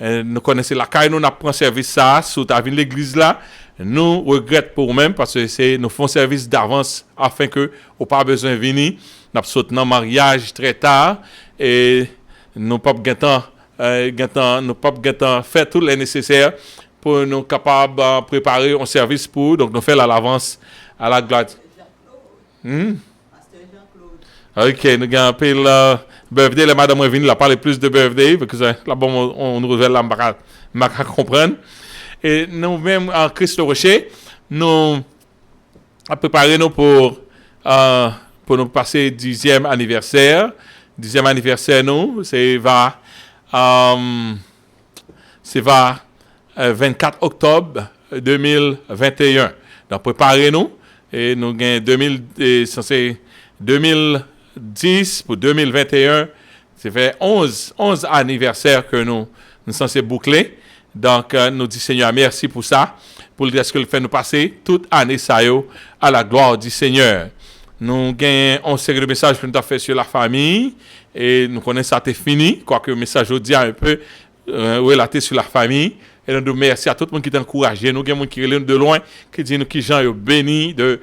nous connaissons la caille nous n'a pris service ça sous ta ville l'église là. Nous regrettons pour nous-mêmes parce que c'est nous font service d'avance afin que on pas besoin de venir. Nous sauté dans mariage très tard et nous pas faire tout le nécessaire pour nous capables préparer un service pour donc nous faire à l'avance à la gloire. Ok, nous avons appelé birthday, la madame est venue, elle a parlé plus de birthday, parce que là, bon, on nous révèle là, on va comprendre. Et nous-mêmes, en Christ le Rocher, nous avons préparé nous pour nous passer 10e anniversaire. 10e anniversaire, nous, c'est 24 octobre 2021. Donc, préparez-nous. Et nous avons 2010 pour 2021. Ça fait 11 anniversaires que nous sommes censés boucler. Donc, nous disons Seigneur, merci pour ça. Pour le ce que le fait nous passer toute année ça à la gloire du Seigneur. Nous avons une série de messages que nous avons fait sur la famille. Et nous connaissons ça, c'est fini. Quoique le message aujourd'hui a un peu relaté sur la famille. Et nous disons merci à tout le monde qui t'a encouragé. Nous avons des gens qui relèvent de loin, qui disent qui gens sont bénis de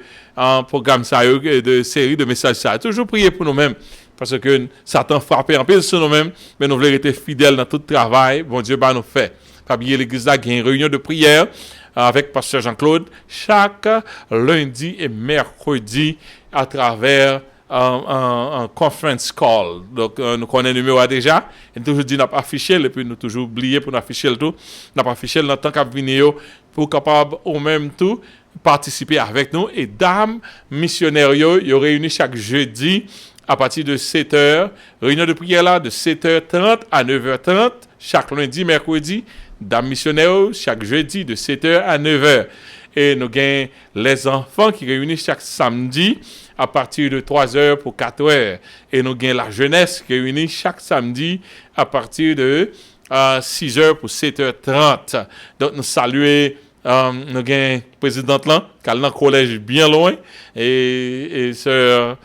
programme ça, de série de messages ça. Toujours prier pour nous-mêmes. Parce que Satan frappe en pile sur nous-mêmes. Mais nous voulons être fidèles dans tout travail. Bon Dieu, nous fait. Fabier l'église là, il y a une réunion de prière avec Pasteur Jean-Claude chaque lundi et mercredi à travers un conference call. Donc, nous connaissons le numéro déjà. Et toujours dit, n'a pas affiché, et puis nous toujours oublié pour nous afficher le tout. N'a pas affiché le temps qu'à venir pour capable au même tout participer avec nous. Et dames missionnaires, ils réunis chaque jeudi à partir de 7h. Réunion de prière là de 7h30 à 9h30 chaque lundi, mercredi. Dames missionnaires chaque jeudi de 7h à 9h. Et nous avons les enfants qui réunissent chaque samedi à partir de 3h pour 4h. Et nous avons la jeunesse qui réunit chaque samedi à partir de 6h pour 7h30. Donc nous saluons, nous avons une présidente là, qui a un collège bien loin. Et sœur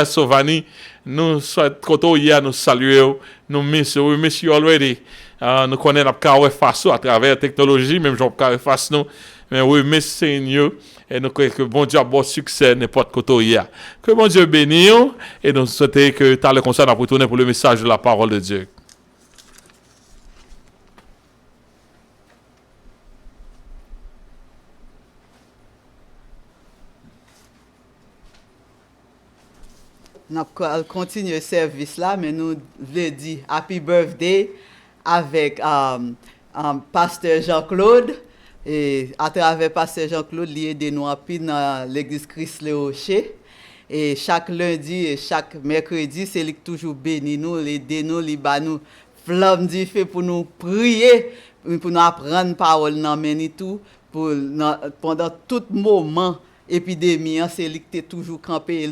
Sauvani, nous souhaitons trop tôt hier, nous saluons, nous miss you already. Nous connaissons la face à travers la technologie, même Jean carré face nous. Mais oui, merci Seigneur. Et nous croyons que bon Dieu a bon succès n'importe quoi hier. Que bon Dieu bénisse et nous souhaitons que tu as le conseil à retourner pour le message de la parole de Dieu. Nous allons continuer le service là, mais nous voulons dire Happy Birthday avec Pasteur Jean-Claude. Et à travers Pasteur Jean-Claude, il aide nous dans l'église Christ le Rocher. Et chaque lundi et chaque mercredi, c'est lui qui toujours bénit nous, aide nous, il bat nous flamme du feu pour nous prier, pour nous apprendre parole dans meni tout, pendant tout moment épidémie, c'est lui qui est toujours campé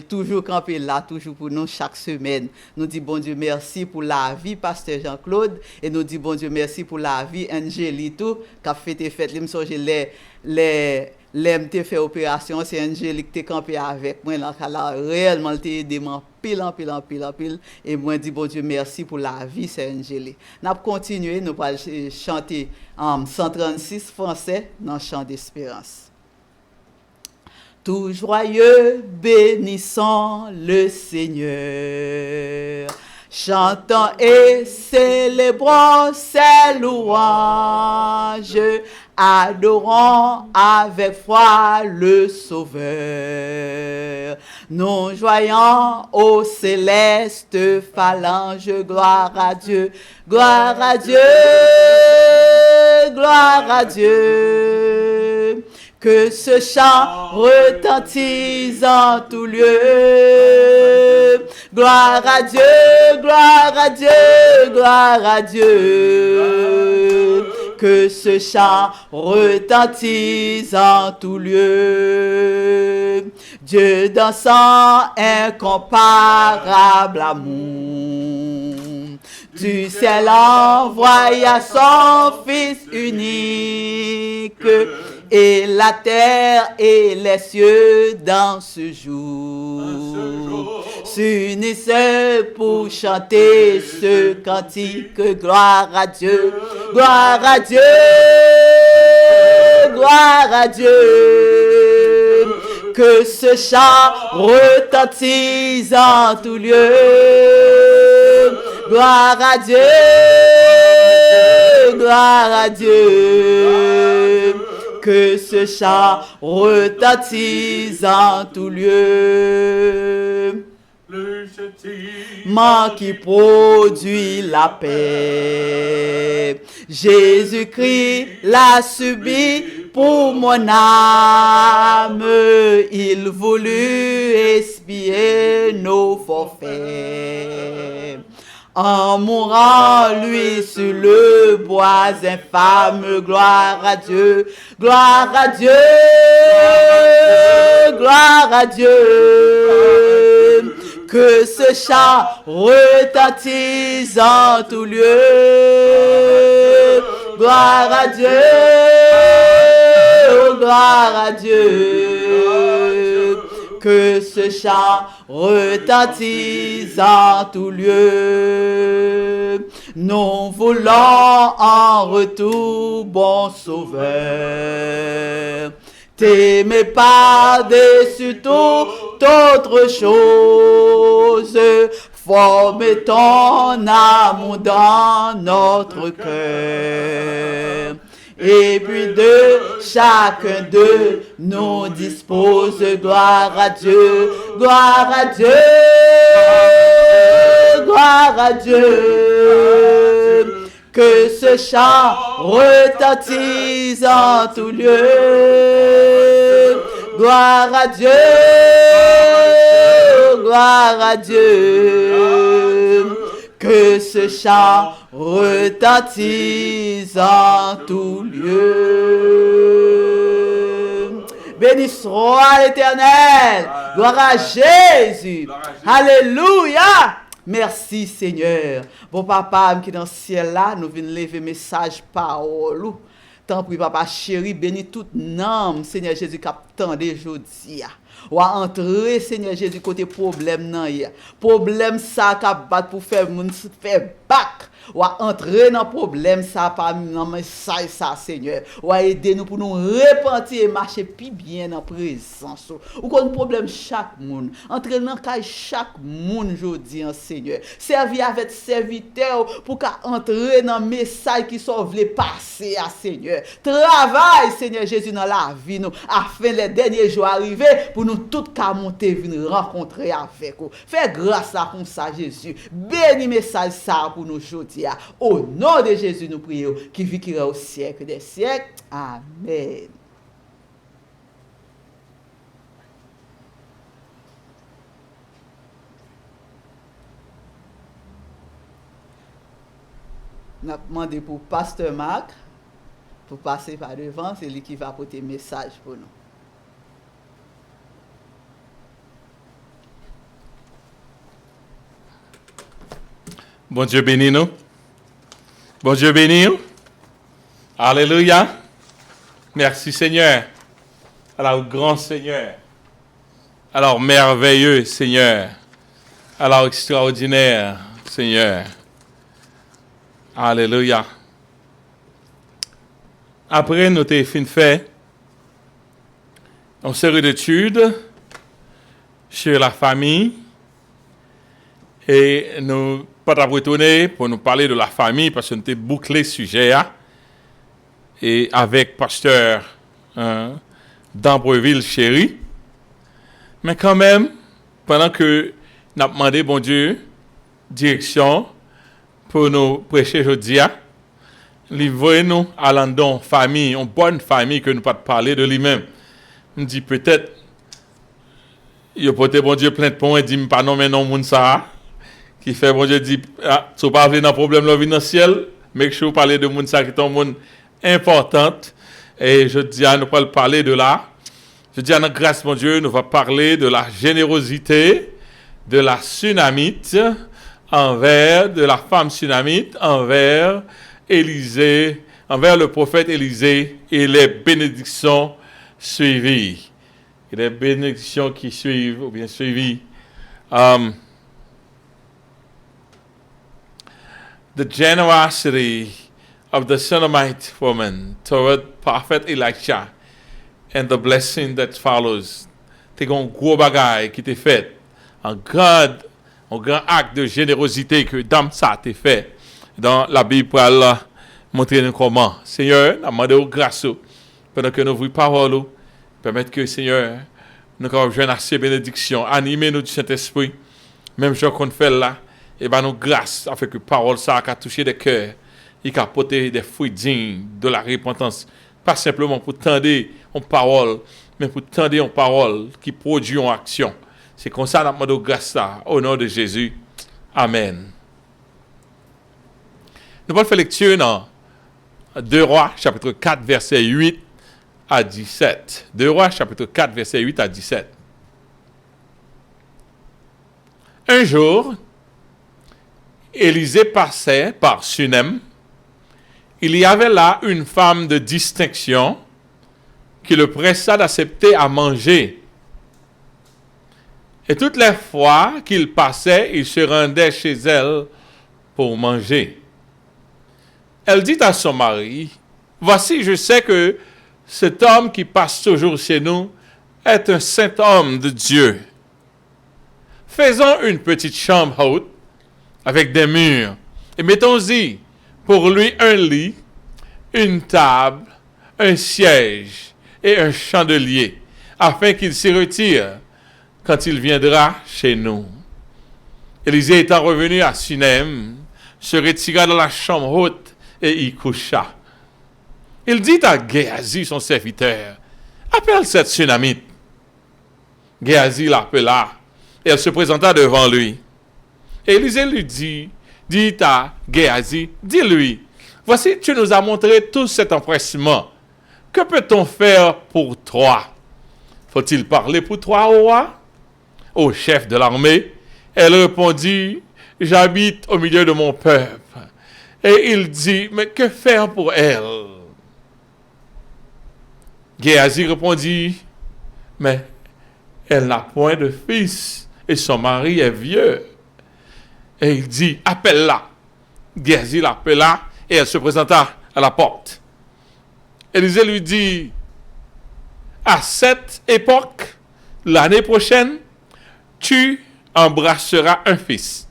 là, toujours pour nous chaque semaine. Nous disons bon Dieu merci pour la vie, Pasteur Jean-Claude, et nous disons bon Dieu merci pour la vie, Angélie tout, qui a fait les fait opération, c'est Angélique qui est campé avec moi, là, réellement, t'es aidé pile, et moi, dis bon Dieu merci pour la vie, c'est Angélique. Nous allons continuer, nous allons chanter en 136 français dans le chant d'espérance. Tout joyeux, bénissant le Seigneur. Chantons et célébrons ses louanges, adorons avec foi le Sauveur. Nous joignons aux célestes phalanges, gloire à Dieu, gloire à Dieu, gloire à Dieu. Que ce chant retentisse en tout lieu. Gloire à Dieu, gloire à Dieu, gloire à Dieu. Que ce chant retentisse en tout lieu. Dieu dans son incomparable amour, du ciel envoya son Fils unique, et la terre et les cieux dans ce jour s'unissent pour chanter ce cantique. Gloire à Dieu, gloire à Dieu, gloire à Dieu. Que ce chant retentisse en tout lieu. Gloire à Dieu, gloire à Dieu. Que ce chant retentisse en tout lieu. Le châtiment qui produit la paix, Jésus-Christ l'a subi pour mon âme. Il voulut expier nos forfaits. En mourant, lui, sur le bois infâme, gloire à Dieu, gloire à Dieu, gloire à Dieu. Que ce chant retentisse en tout lieu. Gloire à Dieu, gloire à Dieu. Que ce chant retentisse en tout lieu. Nous voulons en retour, bon Sauveur, t'aimer par-dessus toute autre chose. Forme ton amour dans notre cœur. Et puis de chacun de nous dispose. Gloire à Dieu, gloire à Dieu, gloire à Dieu. Que ce chant retentisse en tout lieu. Gloire à Dieu, gloire à Dieu. Que ce chant retentisse en tout lieu. Béni soit l'Éternel. Gloire à Jésus. Alléluia. Merci Seigneur. Bon papa qui est dans le ciel là, nous venons lever message parole. Tant pis papa chéri, bénis toute âme Seigneur Jésus qui attendait aujourd'hui. Ou à entrer Seigneur Jésus côté problème nan ya. Problème ça qui bat pour faire moun faire back. Ou à entrer dans problème ça par dans message ça Seigneur. Ou à aider nous pour nous repentir et marcher plus bien dans présence. Ou qu'on problème chaque monde. Entrer dans caille chaque monde aujourd'hui en Seigneur. Servir avec serviteur pour qu'à entrer dans message qui sont voulait passer à Seigneur. Travail Seigneur Jésus dans la vie nous afin les derniers jours arriver pour nous tout qu'à monter venir rencontrer avec vous. Fais grâce à comme ça Jésus. Bénis message ça pour nous aujourd'hui. Au nom de Jésus nous prions qui vivra au siècle des siècles. Amen. On a demandé pour Pasteur Marc pour passer par devant, c'est lui qui va apporter message pour nous. Bon Dieu béni nous. Bon Dieu béni nous. Alléluia. Merci Seigneur. Alors grand Seigneur. Alors merveilleux Seigneur. Alors extraordinaire Seigneur. Alléluia. Après nous avons fait une série d'études sur la famille Et nous pas retourner pour nous parler de la famille parce que nous avons bouclé ce sujet et avec pasteur d'Ambreville Chéri. Mais quand même, pendant que nous avons demandé, bon Dieu, direction pour nous prêcher aujourd'hui, livrez-nous à l'andon famille, une bonne famille que nous pas parler de lui-même. On dit peut-être, il a porté bon Dieu plein de points et dit pas non mais non moun ça qui fait bon Dieu dit tu pas venir dans problème là dans ciel mais que je vous parler de moun ça qui est un monde importante et je dis à nous pas parler de là. Je dis à notre grâce mon Dieu, nous va parler de la générosité de la Sunamite de la femme Sunamite envers Élisée, envers le prophète Élisée et les bénédictions suivies. Et les bénédictions qui suivent, ou bien suivies. The generosity of the Shunammite woman toward Prophet Elisha and the blessing that follows. C'est un gros bagage qui t'est fait. Un grand acte de générosité que dame ça t'est fait. Dans la Bible pour montrer nous comment. Seigneur, nous demandons grâce pendant que nous voyons parole. Permettre que, Seigneur, nous avons assez bénédiction, animer nous du Saint-Esprit, même chose qu'on fait là, et ben nous grâce, afin que parole ça a touché des cœurs, et a porté des fruits dignes de la repentance, pas simplement pour tendre une parole, mais pour tendre une parole qui produit une action. C'est comme ça que nous demandons grâce là, au nom de Jésus. Amen. Nous allons faire lecture dans 2 Rois, chapitre 4, verset 8 à 17. 2 Rois, chapitre 4, verset 8 à 17. Un jour, Élisée passait par Sunem. Il y avait là une femme de distinction qui le pressa d'accepter à manger. Et toutes les fois qu'il passait, il se rendait chez elle pour manger. Elle dit à son mari, « Voici, je sais que cet homme qui passe toujours chez nous est un saint homme de Dieu. Faisons une petite chambre haute avec des murs et mettons-y pour lui un lit, une table, un siège et un chandelier, afin qu'il s'y retire quand il viendra chez nous. » Élisée étant revenu à Sunem, se retira dans la chambre haute et y coucha. Il dit à Géasi, son serviteur, « Appelle cette Sunamite. » Géasi l'appela, et elle se présenta devant lui. Et Élisée lui dit à Géasi, « Dis-lui, voici, tu nous as montré tout cet empressement. Que peut-on faire pour toi? Faut-il parler pour toi au roi? » Au chef de l'armée, elle répondit, « J'habite au milieu de mon peuple. » Et il dit, « Mais que faire pour elle? » Géasi répondit, « Mais elle n'a point de fils et son mari est vieux. » Et il dit, « Appelle-la. » Géasi l'appela et elle se présenta à la porte. Élisée lui dit, « À cette époque, l'année prochaine, tu embrasseras un fils. »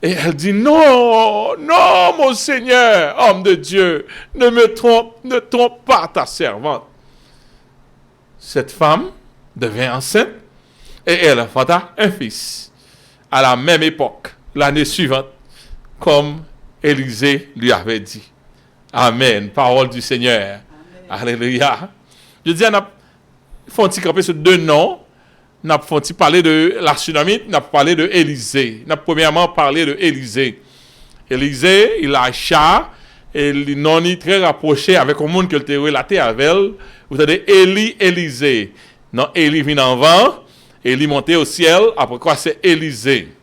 Et elle dit, « Non, non, mon Seigneur, homme de Dieu, ne trompe pas ta servante. » Cette femme devint enceinte et elle enfanta un fils à la même époque, l'année suivante, comme Élisée lui avait dit. Amen. Parole du Seigneur. Amen. Alléluia. Je dis, on a fait camper sur 2 noms. On a fait parler de la Sunamite, on a parlé de Élisée. On a premièrement parlé de Élisée. Élisée, il a chat, et il non est très rapproché avec un monde que tu relaté avec elle. Vous avez Élisée. Non, Élie vient en vent, Élie monté au ciel, après quoi c'est Élisée.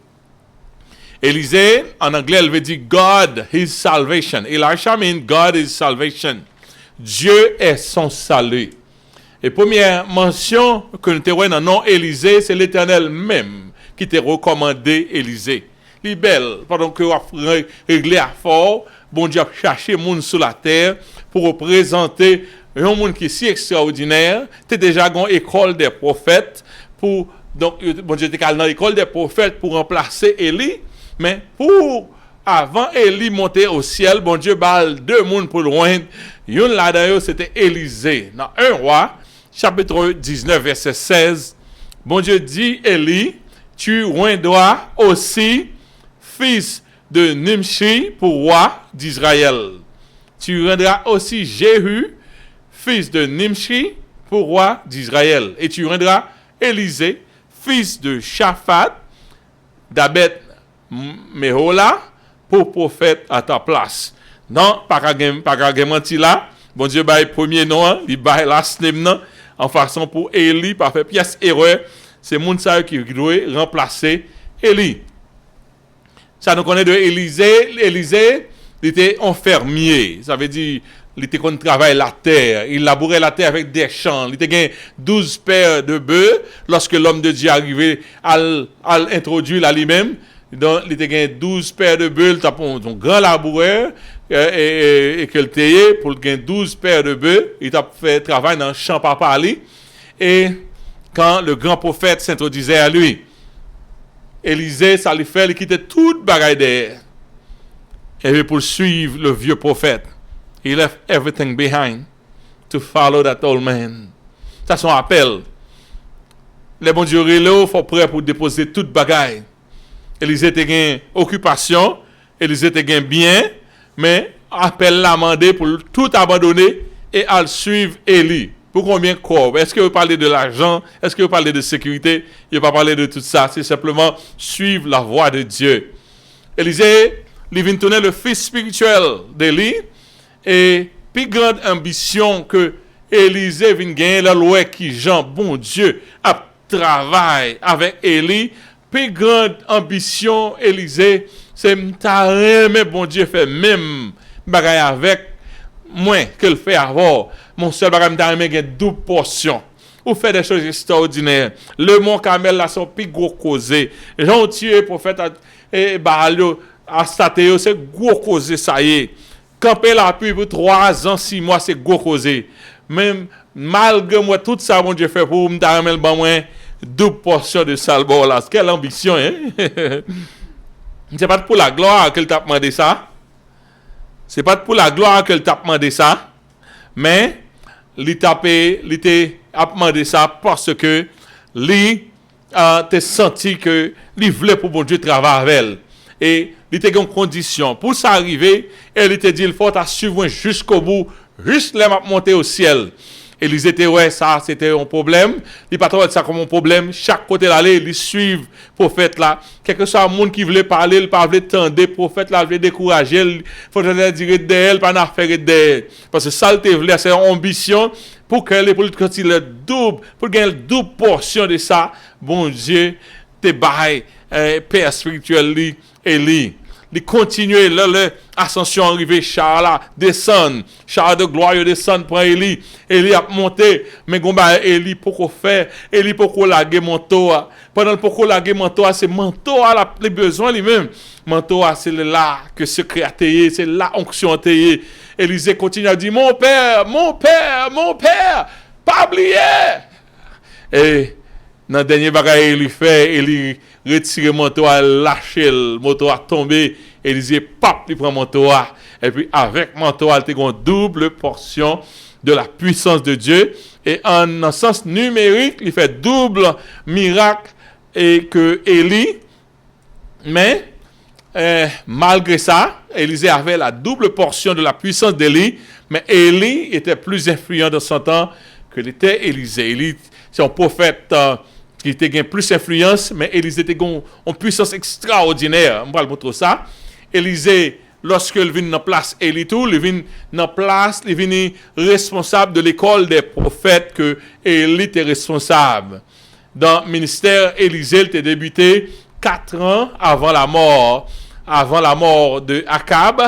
Élisée, en anglais, elle veut dire God, His salvation. Elisha means God is salvation. Dieu est son salut. Et première mention que nous avons dans le nom Élisée, c'est l'Éternel même qui t'a recommandé Élisée. Il est belle, pendant que vous avez réglé à fort, bon Dieu a cherché monde sur la terre pour représenter un monde qui est si extraordinaire. Tu as déjà une école des prophètes pour Donc, bon Dieu était allé dans l'école des prophètes pour remplacer Élie. Mais avant Élie monter au ciel, bon Dieu balle deux mondes pour loin. Yon là-dedans, c'était Élisée. Dans 1 Roi, chapitre 19, verset 16, bon Dieu dit, Élie, tu oindras aussi fils de Nimshi pour roi d'Israël. Tu rendras aussi Jéhu, fils de Nimshi, pour roi d'Israël. Et tu rendras Élisée, fils de Shaphat, d'Abed Mehola, pour prophète à ta place. Non, pas qu'à menti là. Bon Dieu, bail premier nom, il bail last name en façon pour Élie, pas fait pièce erreur. C'est moun sa qui doit remplacer Élie. Ça nous connaît de Élisée. Élisée, il était un fermier. Ça veut dire, il était qu'on travaille la terre. Il labourait la terre avec des champs. Il était 12 paires de bœufs. Lorsque l'homme de Dieu arrivait à l'introduire à lui-même, donc, il était 12 paires de bœufs. Il était un grand laboureur et que le taillait pour gagner 12 paires de bœufs. Il a fait travail dans le champ papa Ali. Et quand le grand prophète s'introduisait à lui, Élisée, ça lui fait, il quittait toute bagaille derrière. Et pour suivre le vieux prophète, he left everything behind to follow that old man. Ça, son appel. Les bons dieux il faut prêt pour déposer toute bagaille. Élisée était gain occupation, Élisée était gain bien, mais appel l'a mandé pour tout abandonner et à suivre Élie. Pour combien de corps? Est-ce que vous parlez de l'argent? Est-ce que vous parlez de sécurité? Il ne va pas parler de tout ça. C'est simplement suivre la voie de Dieu. Élisée, il vient tourner le fils spirituel d'Élie. Et plus grande ambition que Élisée vient gagner, la loi qui Jean, bon Dieu, a travaillé avec Élie. Plus grande ambition, Élisée, c'est mais bon Dieu fait même bagaille avec moins que le fait avoir. Mon seul bagage m'ta une double portion. Ou fait des choses extraordinaires. Le mont Carmel là son plus gros causé. Jean tué prophète et Baal à Statéo, c'est gros causé ça y est. Camper la pluie pour 3 ans, 6 mois, c'est gros causé. Même malgré moi tout ça mon Dieu fait pour m'ta ramel ban moins double portion de salbor là. Quelle ambition hein. C'est pas pour la gloire qu'il t'a demandé ça. C'est pas pour la gloire qu'il t'a demandé ça. Mais il t'a demandé ça parce que lui t'a senti que il voulait pour bon Dieu travailler avec elle. Et il était en condition. Pour ça arriver, elle était dit il faut suivre jusqu'au bout, juste les monter au ciel. Et ils étaient ouais ça c'était un problème. Il pas trouvé ça comme un problème. Chaque côté d'aller, ils suivent prophète là. Quel que soit le monde qui voulait parler, il pas voulait tendre prophète là, voulait décourager, il faudrait dire d'elle, pas n'affaire d'elle. Parce que ça il voulait c'est une ambition pour que les politiques quand il double, pour gagner une double portion de ça. Bon Dieu, te bail père spirituel li Élie. Il continue, l'ascension arrivée, Charles descend, Charles de gloire descend pour Élie. Élie a monté, mais gomba Élie pourquoi faire, Élie pourquoi laguer manteau. Pendant le pourquoi laguer manteau, c'est manteau a les besoins lui-même. Manteau c'est là que secret a taillé, c'est là onction a taillé. Élisée continue à dire mon père, pas oublier. Et dans le dernier bagage il fait, il retire le manteau, lâcher le manteau a tombé, Élisée pap, il prend le manteau et puis avec le manteau, il a une double portion de la puissance de Dieu et en sens numérique, il fait double miracle et que Élie, mais malgré ça, Élisée avait la double portion de la puissance d'Élie, mais Élie était plus influent dans son temps que l'était Élisée. Élie, c'est un prophète qui était plus d'influence, mais Élisée était en puissance extraordinaire. On va le montrer ça. Élisée, lorsqu'il vient en place Élie tout, il vient en place, il vient responsable de l'école des prophètes que Élie était responsable. Dans le ministère, Élisée était débuté 4 ans avant la mort de Akab.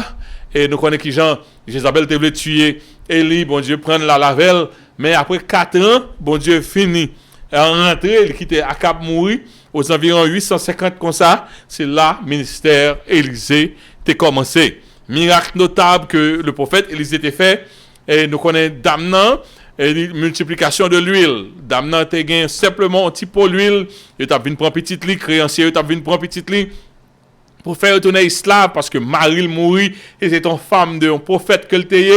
Et nous connaissons qui Jean, Jézabel te voulait tuer Élie, bon Dieu prend la lavelle, mais après 4 ans, bon Dieu finit. En rentrée, il quitte Akab mourir aux environs 850 comme ça. C'est là ministère Élisée a commencé. Miracle notable que le prophète Élisée a fait. Et nous connaissons Damnan. et multiplication de l'huile. Dame nan te gen simplement un petit pot d'huile, yo t'a vinn prendre petite lit, créancier yo t'a vinn prendre petite lit pour faire retourner esclave parce que Marie mourit et c'est une femme de un prophète que le teye.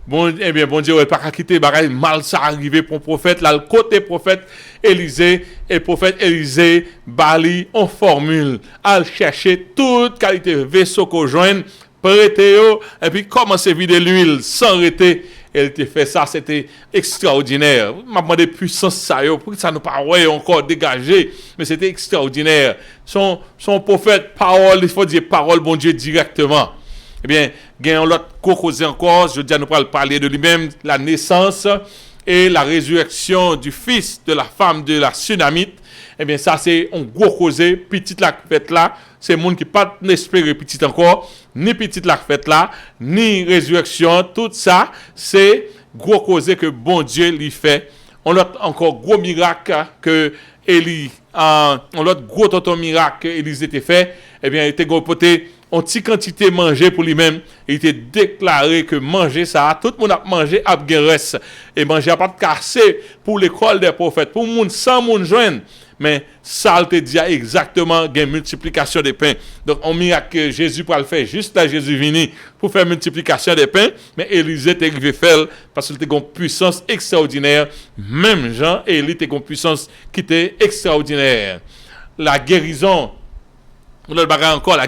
Bon, eh bien, bon Dieu, elle pas quitter bagaille mal ça arrivé pour un prophète. Là, le côté prophète Élisée et prophète Élisée, Bali, en formule, à chercher toute qualité vaisseau qu'on joigne, prêter et puis commencer à vider l'huile sans arrêter. Elle te fait ça, c'était extraordinaire. M'a demandé puissance ça yo, pour que ça nous pas ouais encore dégagé, mais c'était extraordinaire. Son prophète parole, il faut dire parole bon Dieu directement. Eh bien, gagnons l'autre cause encore, je dis à nous parler de lui-même, la naissance et la résurrection du fils de la femme de la Sunamite. Eh bien, ça c'est un gros causé, petite la fête là, c'est monde qui pas espérer petite encore, ni petite la fête là, ni résurrection, tout ça, c'est gros causé que bon Dieu lui fait. On a encore gros miracle que Élie, on l'autre gros tonton miracle que Élisée était fait, eh bien, il était côté en petite quantité manger pour lui-même, il était déclaré que manger ça, tout le monde a mangé à guéresse et manger a pas de cassé pour l'école des prophètes, pour monde sans monde joindre. Mais ça te dit exactement une multiplication des pains. Donc on miracle que Jésus pour le faire juste là Jésus venu pour faire multiplication des pains, mais Élisée était arrivé faire parce qu'il était une puissance extraordinaire. Même Jean et Élie était une puissance qui était extraordinaire. La guérison, encore la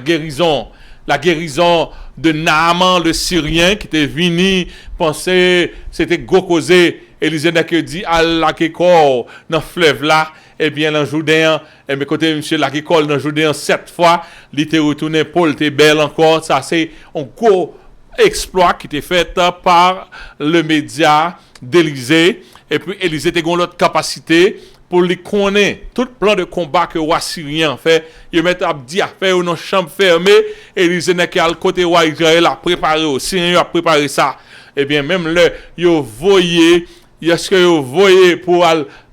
guérison de Naaman le Syrien qui était venu penser c'était gros causé. Élisée n'a que dit Allah qui corps dans fleuve là. Eh bien, dans Jourdain, et mes côtés, monsieur Lagicole, dans Jourdain, 7 fois, il était retourné, Paul était belle encore. Ça, c'est un gros exploit qui était fait par le média d'Élysée. Et puis, Élysée était l'autre capacité pour lui connaître tout le plan de combat que le roi syrien fait. Il met à dire à faire dans une chambre fermée. Élysée n'est qu'à le côté roi Israël a préparé aussi. Il a préparé ça. Eh bien, même là, il voyait, est-ce que vous voyez pour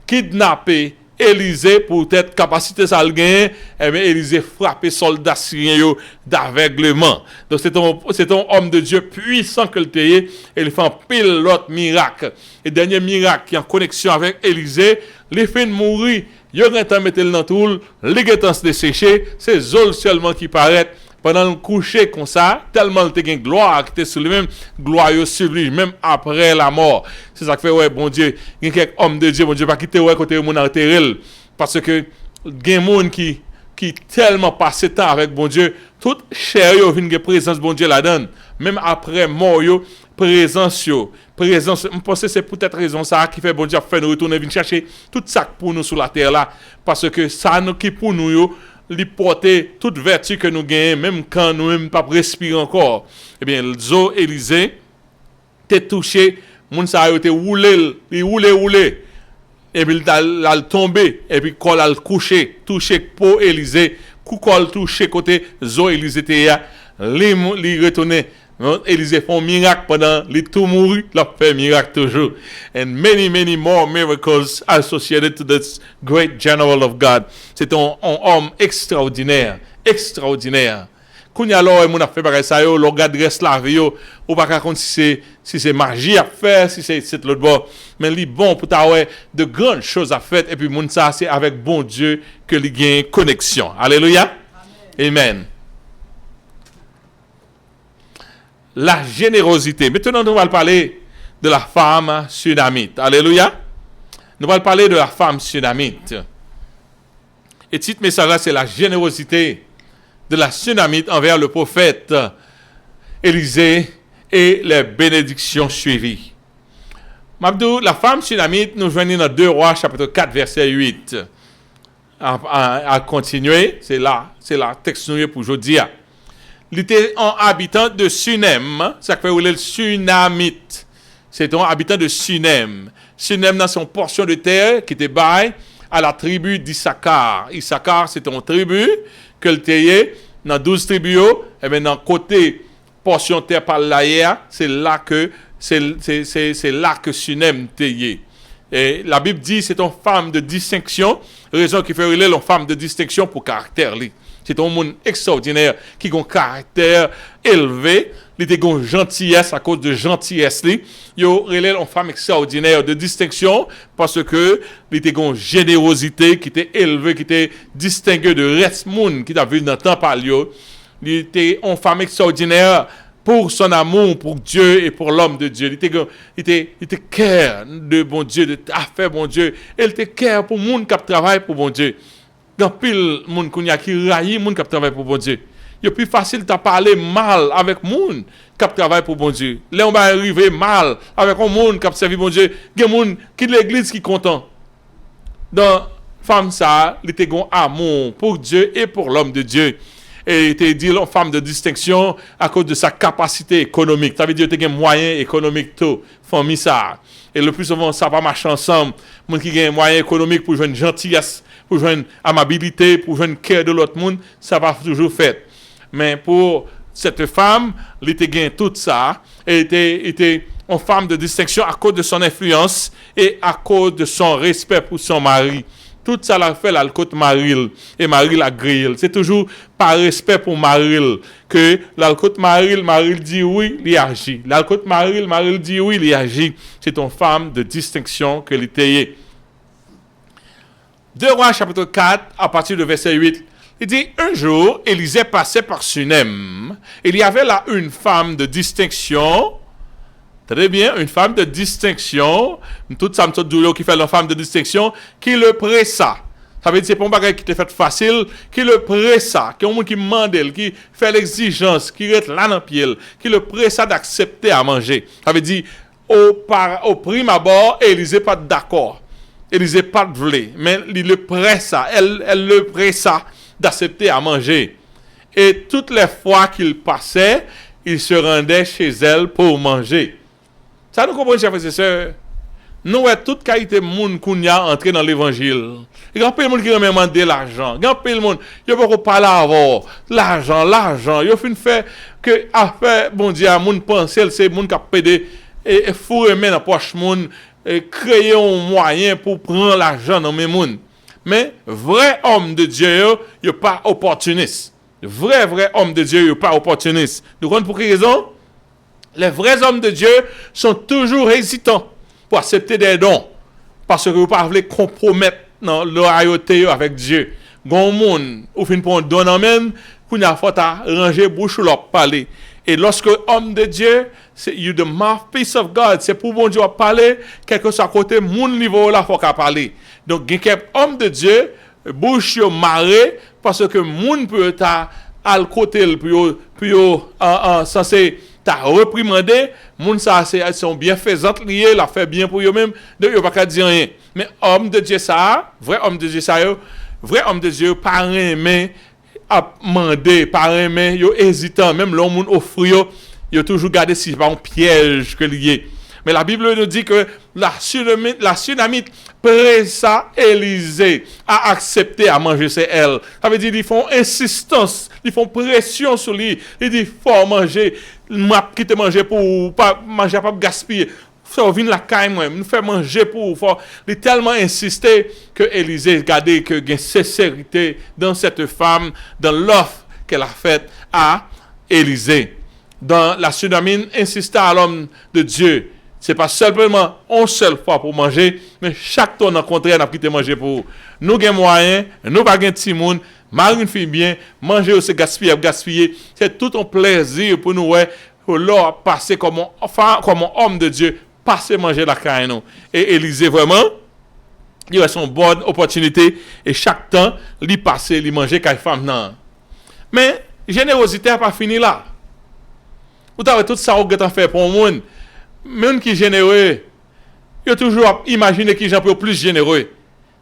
kidnapper Élisée pour être capacité ça le gagner, eh bien Élisée frappé soldats syriens d'aveuglement. Donc c'est un homme de Dieu puissant que le teye, et il fait un pile l'autre miracle. Et dernier miracle qui est en connexion avec Élisée, les fins de mourir, il y a un temps mettre le dans tout, les temps se dessécher, c'est Zol seulement qui paraît pendant le coucher comme ça, tellement il y a gloire qui était sur lui-même, gloire sur lui, même après la mort. C'est ça qui fait, ouais, bon Dieu, il y a quelques hommes de Dieu, bon Dieu, pas quitter, ouais, côté mon enterré, parce que il y a des gens qui tellement passé temps avec bon Dieu, toute chair, yo, vient de présence, bon Dieu, la donne. Même après mort, yo, présence, je pense que c'est peut-être raison ça qui fait bon Dieu, fait nous retourner, venir chercher tout ça pour nous sur la terre là, parce que ça nous qui pour nous, yo, lui porter toute vertu que nous gagnons, même quand nous même pas respirer encore. Eh bien, Zo Élisée, t'es touché, moun sa yo te roulé, et puis il a tombé, et puis quand il a couché, touché pour Élisée, coup col touché côté Zo Élisée te ya, li retourné. Élisée fait un miracle pendant les tout mourir, l'a fait miracle toujours. And many more miracles associated to this great general of God. C'est un homme extraordinaire. Quand il y a l'heure, on a fait pareil ça, on regarde reste la vie, on pas compte si c'est magie à faire, si c'est l'autre bord. Mais il est bon pour t'avoir de grandes choses à faire. Et puis, mon ça, c'est avec bon Dieu que il y a une connexion. Alléluia. Amen. La générosité. Maintenant, nous allons parler de la femme sunamite. Alléluia. Nous allons parler de la femme sunamite. Et le titre message là, c'est la générosité de la Sunamite envers le prophète Élisée et les bénédictions suivies. Mabdou, la femme Sunamite, nous joignons dans 2 Rois, chapitre 4, verset 8. À continuer, c'est là texte pour aujourd'hui. Il était un habitant de Sunem, ça fait le Sunamite. C'est un habitant de Sunem. Sunem, dans son portion de terre qui était bail à la tribu d'Issachar. Issachar, c'est une tribu que le teye dans 12 tribus, et bien dans côté portion terre par l'air, c'est là que Sunem teye. Et la Bible dit c'est une femme de distinction, raison qui fait une femme de distinction pour caractère li. C'est un monde extraordinaire qui a un caractère élevé, il était une gentillesse à cause de gentillesse li. Yo relève une femme extraordinaire de distinction parce que il était une générosité qui était élevée, qui était distinguée de reste monde qui t'a vu dans le temps par lui. Il était une femme extraordinaire pour son amour pour Dieu et pour l'homme de Dieu. Il était cœur de bon Dieu, de affaires bon Dieu. Il était cœur pour le monde qui travaille pour bon Dieu. Dans pile monde qui raille monde qui travaille pour bon Dieu. Il est plus facile de parler mal avec monde qui travaille pour bon Dieu. Là on va arriver mal avec un monde qui servi bon Dieu. Il y a monde qui l'église qui content. Dans femme ça, il était un amour pour Dieu et pour l'homme de Dieu. Et il était dit une femme de distinction à cause de sa capacité économique. Ça veut dire qu'il y a des moyens économiques tout, famille ça. Et le plus souvent, ça va marcher ensemble. Monde qui a des moyens économiques pour jouer une gentillesse, pour jouer une amabilité, pour jouer une cœur de l'autre monde, ça va toujours faire. Mais pour cette femme, elle était gain tout ça. Elle était une femme de distinction à cause de son influence et à cause de son respect pour son mari. Tout ça l'a fait la côté Maril et Maril a grillé. C'est toujours par respect pour Maril que la côte Maril dit oui, il agit. La côte Maril dit oui, il agit. C'est une femme de distinction que l'était. 2 Rois chapitre 4 à partir de verset 8. Il dit un jour Élisée passait par Sunem. Il y avait là une femme de distinction. Très bien, une femme de distinction, toute ça qui fait une femme de distinction, qui le pressa. Ça veut dire que c'est pas un bagage qui te fait facile, qui le pressa, qui est un monde qui demande, qui fait l'exigence, qui reste là dans le pied, qui le pressa d'accepter à manger. Ça veut dire, au prime abord, Élisée pas d'accord. Élisée pas voulait, mais il le pressa, elle le pressa d'accepter à manger. Et toutes les fois qu'il passait, il se rendait chez elle pour manger. Ça nous comprend, chers frères et sœurs. Nous avons toute qualité de monde qui a entré dans l'évangile. Il y a plein de monde qui a demandé l'argent. Il y a plein de monde qui a pas parlé avant. L'argent. Il y a fait que affaire, bon Dieu, à monde penser, c'est monde qui a pédé et fourré dans la poche monde et créer un moyen pour prendre l'argent dans mes monde. Mais vrai homme de Dieu, il n'est pas opportuniste. Vrai homme de Dieu, il n'est pas opportuniste. Nous comprenons pour quelle raison? Les vrais hommes de Dieu sont toujours hésitants pour accepter des dons. Parce que vous ne pouvez pas compromettre leur loyauté avec Dieu. Gon monde, ou fin pour un don en même, vous n'avez pas ranger bouche ou leur parler. Et lorsque homme de Dieu, c'est you the mouthpiece of God, c'est pour bon Dieu parler, quelque chose à côté, mon niveau là, faut qu'à parler. Donc, quelqu'un homme de Dieu, bouche yo marée, parce que moun peut ta à côté, puis censé t'as reprimandé, moun ça c'est sont bienfaisantes liées, la fait bien pour eux-mêmes, de yo pas qu'à dire rien. Mais homme de Dieu ça, vrai homme de Dieu pas aimer à demander, pas aimer, yo hésitant, même l'homme moun offre yo toujours garder si pas un piège que lié. Mais la Bible nous dit que la Sunamite pressa Élisée à accepter à manger c'est elle. Ça veut dire ils font insistance, ils font pression sur lui. Ils disent faut manger, m'a quitter manger pour pas manger pas gaspiller. Faut venir la caille moi, nous faire manger pour faut. Il tellement insisté que Élisée regardait que il y a sincérité dans cette femme, dans l'offre qu'elle a faite à Élisée. Dans la Sunamite insista à l'homme de Dieu. C'est pas seulement une seule fois pour manger, mais chaque temps rencontré, on a quitté manger pour nous avons moyen, nous pas gain petit monde, marine fait bien, manger aussi gaspiller, c'est tout un plaisir pour nous pour leur passer comme homme de Dieu, passer manger la caille nous. Et Élisée vraiment il a son bonne opportunité et chaque temps, il passer, il manger caille femme non. Mais générosité n'a pas fini là. Vous avez tout ça que tu fait pour le monde. Même qui est généreux, il a toujours imaginé qui est plus généreux.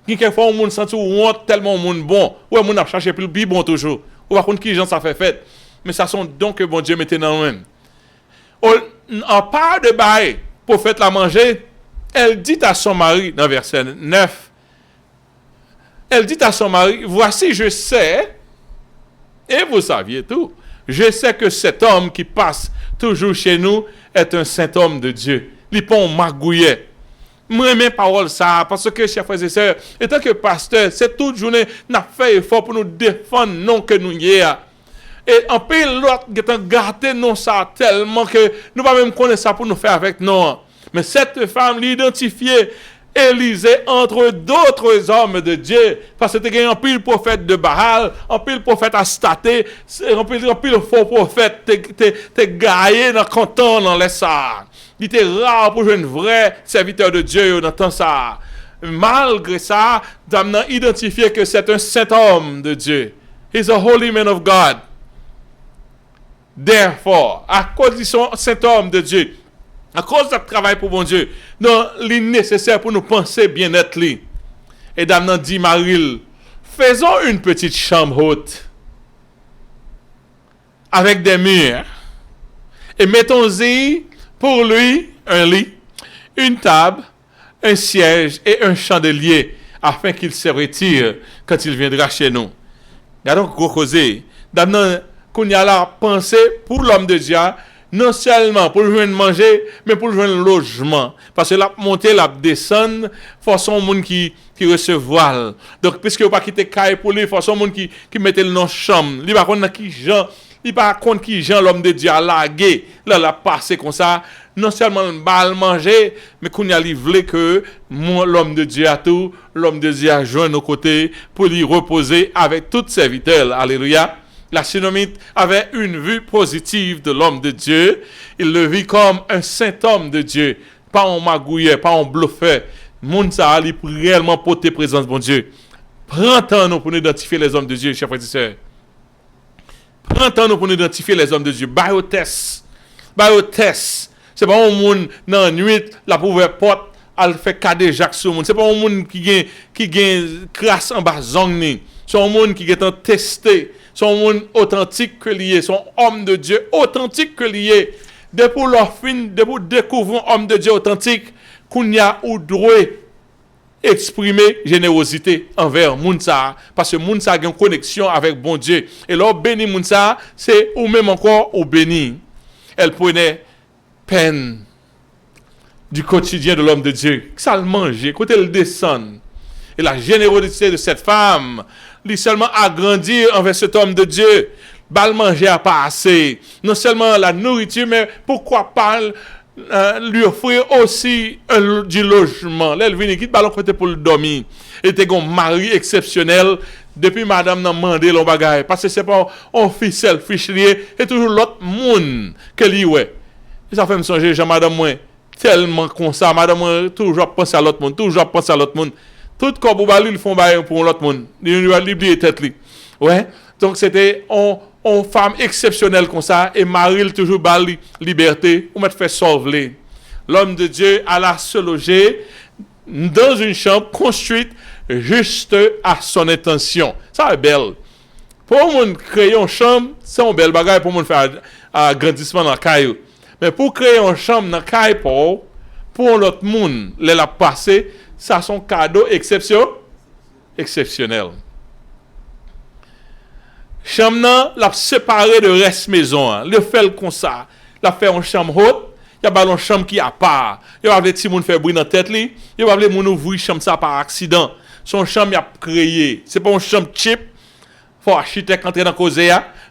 Quelquefois, on sent honte tellement monde bon. Ouais, on a cherché plus bon toujours. Ou par contre, qui gens ça fait. Mais ça sont donc que bon Dieu mettait dans le même. En part de bail pour faire la manger, elle dit à son mari, dans verset 9, elle dit à son mari, voici, je sais, et vous saviez tout, je sais que cet homme qui passe toujours chez nous est un saint homme de Dieu. Il pas un magouillet. Moi, mes paroles, ça, parce que, chers frères et sœurs, en tant que pasteur, c'est toute journée, nous avons fait effort pour nous défendre, non que nous y est. Et en pays, l'autre, qui a gardé non ça tellement que nous ne pouvons même connaître ça pour nous faire avec nous. Mais cette femme l'identifiait Élisée entre d'autres hommes de Dieu. Parce que tu as un pile prophète de Baal, un pile prophète Astaté, un pile faux prophète, tu es gaillé dans le canton, dans les ça. Il était rare pour jouer un vrai serviteur de Dieu dans temps ça. Malgré ça, tu as identifié que c'est un saint homme de Dieu. He's a holy man of God. Therefore, à cause de son saint homme de Dieu, à cause de travail pour bon Dieu, non, il est nécessaire pour nous penser bien-être. Et Damnan dit, Maril, faisons une petite chambre haute avec des murs et mettons-y pour lui un lit, une table, un siège et un chandelier afin qu'il se retire quand il viendra chez nous. Regardons gros causé. Damnan qu'on y a la pensée pour l'homme de Dieu, non seulement pour le joindre manger, mais pour le joindre logement. Parce que la montée, la descendre, il faut son monde qui recevoir. Donc, puisque vous pas quitter caille pour lui, il faut son monde qui mette le nom chambre. Il va contre qui Jean, il va contre qui Jean, l'homme de Dieu, a lagué. Là, la passé comme ça. Non seulement le manger, mais qu'on y a livré que l'homme de Dieu a tout, l'homme de Dieu a joint nos côtés pour lui reposer avec toutes ses vitelles. Alléluia. La Shunammite avait une vue positive de l'homme de Dieu. Il le vit comme un saint homme de Dieu. Pas un magouillet, pas un bluffeur. Moun sa ali pour réellement porter présence de bon Dieu. Prends temps nous pour nous identifier les hommes de Dieu, chers frères et sœurs. Prends temps nous pour nous identifier les hommes de Dieu. Biotest. C'est pas un monde dans la nuit, la pauvre porte, elle fait cadet Jacques sur monde. C'est pas un monde qui gagne crasse en bas zong. C'est un monde qui est testé. Son monde authentique que lié, son homme de Dieu authentique que lié. Depuis leur fin, depuis découvrir un homme de Dieu authentique, qu'on y a ou droit exprimer générosité envers Mounsa, parce que Mounsa a une connexion avec bon Dieu. Et là, béni Mounsa, c'est ou même encore au béni. Elle prenait peine du quotidien de l'homme de Dieu. Ça le mangeait, quand elle descend. Et la générosité de cette femme, lui seulement agrandir envers cet homme de Dieu. Bal manger à pas assez. Non seulement la nourriture, mais pourquoi pas lui offrir aussi du logement. Là, elle vient quitte ballon côté pour le dormir. Elle était un mari exceptionnel. Depuis madame n'a demandé l'on bagaille. Parce que c'est pas un ficelle fichier. Et toujours l'autre monde que lui, ouais. Et ça fait me songer, Jean, madame, moi, tellement comme ça. Madame, moi, toujours penser à l'autre monde. Tout comme vous ils font bailler pour l'autre monde. Ils ont oublié tête li. Ouais. Donc c'était une femme exceptionnelle comme ça et Marie toujours bali liberté ou mettre fait sauver. L'homme de Dieu alla se loger dans une chambre construite juste à son intention. Ça est belle. Pour moun créer une chambre, c'est un bel bagage pour moun faire agrandissement dans la caillou. Mais pour créer une chambre dans la caille pour l'autre monde, la passer ça son cadeau exceptionnel. Chambre la séparé de reste maison, le fait comme ça, la fait en chambre haute, il y a pas une chambre qui a part. Il y a des petits moun faire bruit dans tête li, il y a des moun ouvrir chambre ça par accident. Son chambre a créé, c'est pas une chambre cheap. Faut architecte entrer dans cause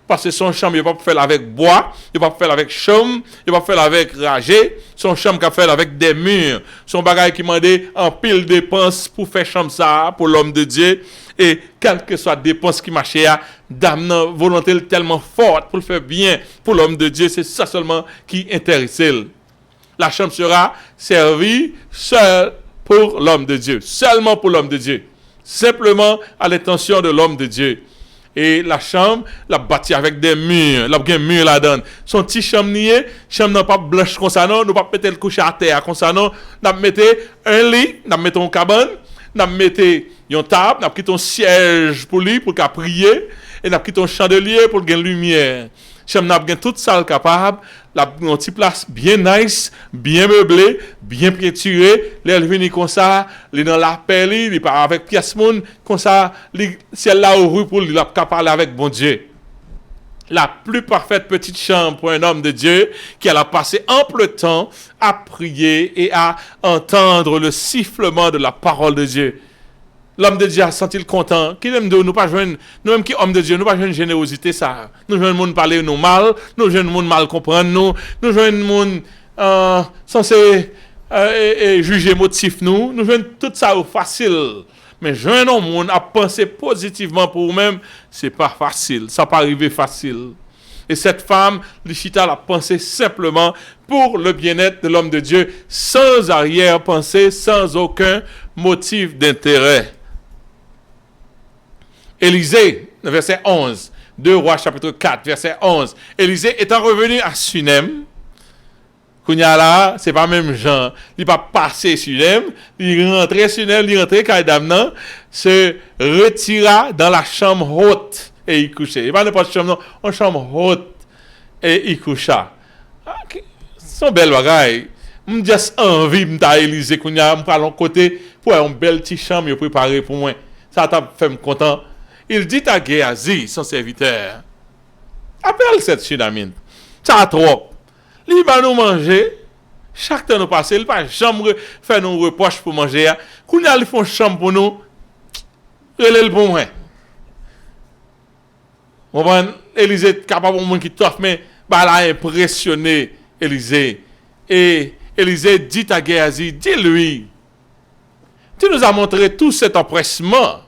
parce que son chambre il pas faire avec bois, il pas faire avec chambre, il pas faire avec ragé, son chambre qu'a faire avec des murs, son bagage qui mandait en pile dépenses pour faire chambre ça pour l'homme de Dieu et quelle que soit dépense qui marchait dame volonté tellement forte pour le faire bien pour l'homme de Dieu, c'est ça seulement qui intéressait. La chambre sera servie seule pour l'homme de Dieu, seulement pour l'homme de Dieu, simplement à l'intention de l'homme de Dieu. Et la chambre, la bâtie avec des murs, la bien mur là-dedans. Son petit chambre n'a pas blanche comme ça non, nous pas mettre le coucher à terre comme ça non, n'a mettre un lit, n'a mettre une cabane, n'a mettre une table, n'a pris ton siège pour lui pour qu'il prier et n'a pris ton chandelier pour gagner lumière. Chambre n'a bien toute salle capable, la petite place bien nice, bien meublée, bien peinturée, elle vient comme ça, elle dans la pelle, il part avec pièce monde comme ça, si elle là au rue pour lui parler avec bon Dieu. la plus parfaite petite chambre pour un homme de Dieu qui a passé ample temps à prier et à entendre le sifflement de la parole de Dieu. L'homme de Dieu a senti le content. Qui aime de nous pas joindre, nous même qui hommes de Dieu, nous pas joindre générosité ça. Nous joindre monde parler nous mal, nous joindre monde mal comprendre nous joindre monde censé juger motif nous joindre tout ça au facile. Mais joindre un monde à penser positivement pour vous-même, c'est pas facile, ça pas arriver facile. Et cette femme, Lichita, l'a pensé simplement pour le bien-être de l'homme de Dieu, sans arrière-pensée, sans aucun motif d'intérêt. Élisée, verset 11, 2 Rois chapitre 4, verset 11. Élisée étant revenu à Sunem, Kounya là, c'est pas même Jean, il pas passé Sunem, il rentrait Sunem, il rentrait Kaidamnan, se retira dans la chambre haute et il couchait. Il pas n'importe chambre, non, en chambre haute et il coucha. Son bel bagay. M'm juste envie m'ta Élisée Kounya, m'pralon côté pour un bel petit chambre préparé pour moi. Ça t'a fait me content. Il dit à Géasi, son serviteur, appelle cette Sunamite. Ça a trop. Il va nous manger. Chaque temps nous passe, il va jamais faire nos reproches pour manger. Quand ils font chambre pour nous, relève le pour moi. Élisée est capable de monde qui t'offre, mais elle a impressionné Élisée. Et Élisée dit à Géasi, dis-lui, tu nous as montré tout cet empressement.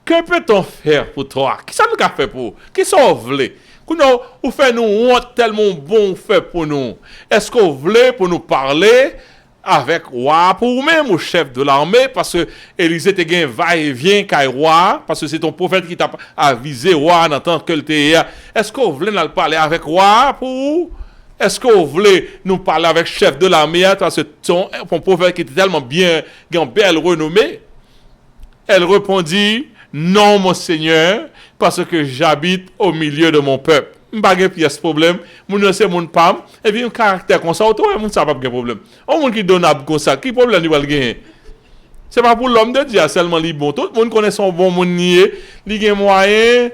Que peut-on faire pour toi? Qui ça nous a fait pour? Qui ça vous voulez? Vous faites nous honte tellement bon fait pour nous. Est-ce que vous voulez pour nous parler avec roi pour vous-même ou chef de l'armée? Parce que Élisée te gagne va-et-vient qu'à roi, parce que c'est ton prophète qui t'a avisé roi en tant que le TIA. Est-ce que vous voulez nous parler avec roi pour vous? Est-ce que vous voulez nous parler avec chef de l'armée? Parce que ton prophète qui était tellement bien, belle renommée. Elle répondit, non, mon Seigneur, parce que j'habite au milieu de mon peuple. Je n'ai pas de problème. Je suis mon pam. Et puis, un caractère comme ça, je ne sais pas de problème. Un monde qui donne comme ça, qui problème il va gagner? Ce n'est pas pour l'homme de Dieu seulement li bon. Tout le monde connaît son bon monde nié. Il a moyen,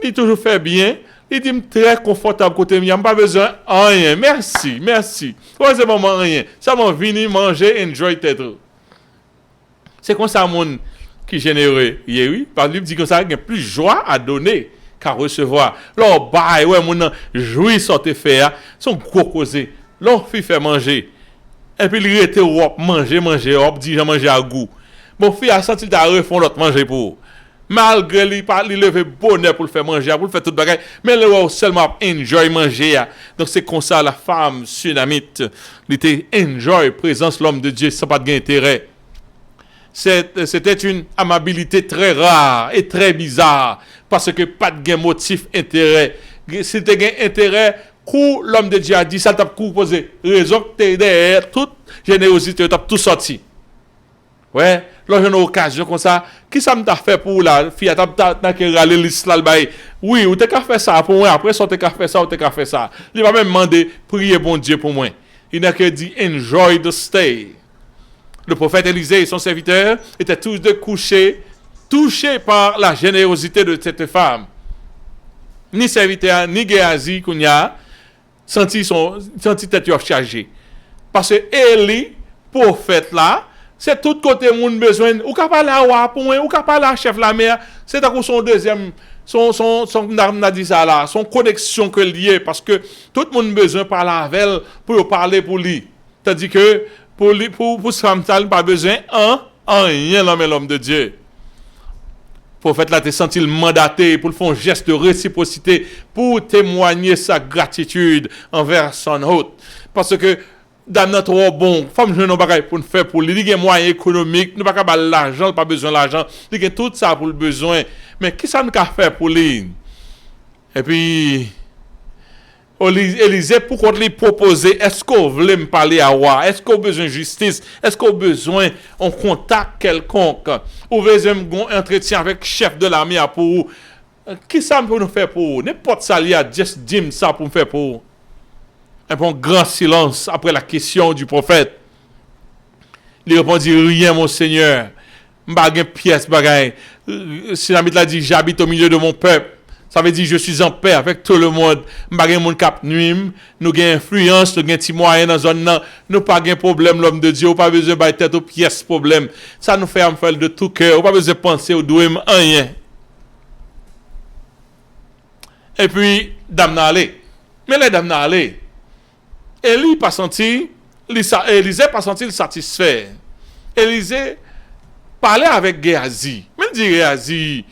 il toujours fait bien. Il dit très confortable côté moi. Je n'ai pas besoin de rien. Merci, merci. C'est vraiment rien. Ça m'a venu manger, enjoy tête. C'est comme ça, mon qui généreux. Oui, parce que lui dit que ça a plus joie à donner qu'à recevoir. Là, bah, ouais, mon jouit sorte faire, son gros causé. Là, fait manger. Et puis, il était manger, hop, dit, j'ai mangé à goût. Mon fils a senti qu'il a refond l'autre manger pour. Malgré lui, il levait bonheur pour le faire manger, pour le faire tout le bagage. Mais là, seulement enjoy manger. Donc, c'est comme ça, la femme sunamite, il était enjoy présence l'homme de Dieu, sans pas de intérêt. C'était une amabilité très rare et très bizarre parce que pas de motif intérêt. C'était un intérêt que l'homme de Dieu a dit, ça t'a posé raison que t'es derrière toute générosité, t'as tout sorti. Ouais, là j'ai une occasion comme ça. Qui ça m'a fait pour la fille t'as que râler l'islam bail. Oui, ou t'as qu'à faire ça pour moi, après ça t'as qu'à faire ça ou t'as qu'à faire ça. Il va même demander prier bon Dieu pour moi. Il n'a que dit enjoy the stay. Le prophète Élisée et son serviteur étaient tous deux couchés, touchés par la générosité de cette femme. Ni serviteur, ni Géasi, Kounia, senti tête chargée. Parce que Élie, prophète là, c'est tout côté monde besoin. Ou capable là pour moi, ou capable là chef la mère, c'est à son deuxième son n'a dit ça là, son connexion que lié parce que tout le monde besoin parler avec elle pour parler pour lui. C'est-à-dire que pour Sam Tal, pas besoin rien l'homme de Dieu. Le prophète là, t'es senti le mandaté pour faire un geste de réciprocité, pour témoigner sa gratitude envers son hôte. Parce que dans notre bon, femme jeune bagay pour nous faire pour lui, il y a moyen économique, nous pas capable l'argent, pas besoin de l'argent, il y a tout ça pour le besoin. Mais qui ça nous a fait pour lui? Et puis Élisée, pourquoi lui proposer, est-ce qu'on voulait me parler à roi? Est-ce qu'on a besoin de justice? Est-ce qu'on a besoin d'un contact quelconque? Ou besoin d'un entretien avec le chef de l'armée pour qui ça peut nous faire pour? N'importe ça, il y a juste dim ça pour me faire pour. Un bon grand silence après la question du prophète. Il répondit rien, mon Seigneur. M'bagay pièce bagay. Sinamite l'a dit, j'habite au milieu de mon peuple. Ça veut dire je suis en paix avec tout le monde. M'pa gen moun k'ap nuim, nous gen influence, nous gen ti moyen dans zone nan, nous pas gen problème l'homme de Dieu, ou pas besoin bay tête aux pièces problème. Ça nous fait am faire de tout cœur, ou pas besoin penser ou doué rien. Et puis dame n'a allé. Mais les dames n'a allé. Élie pas senti, Élisée pas senti le satisfait. Élisée parlait avec Géasi. Mais dit Géasi,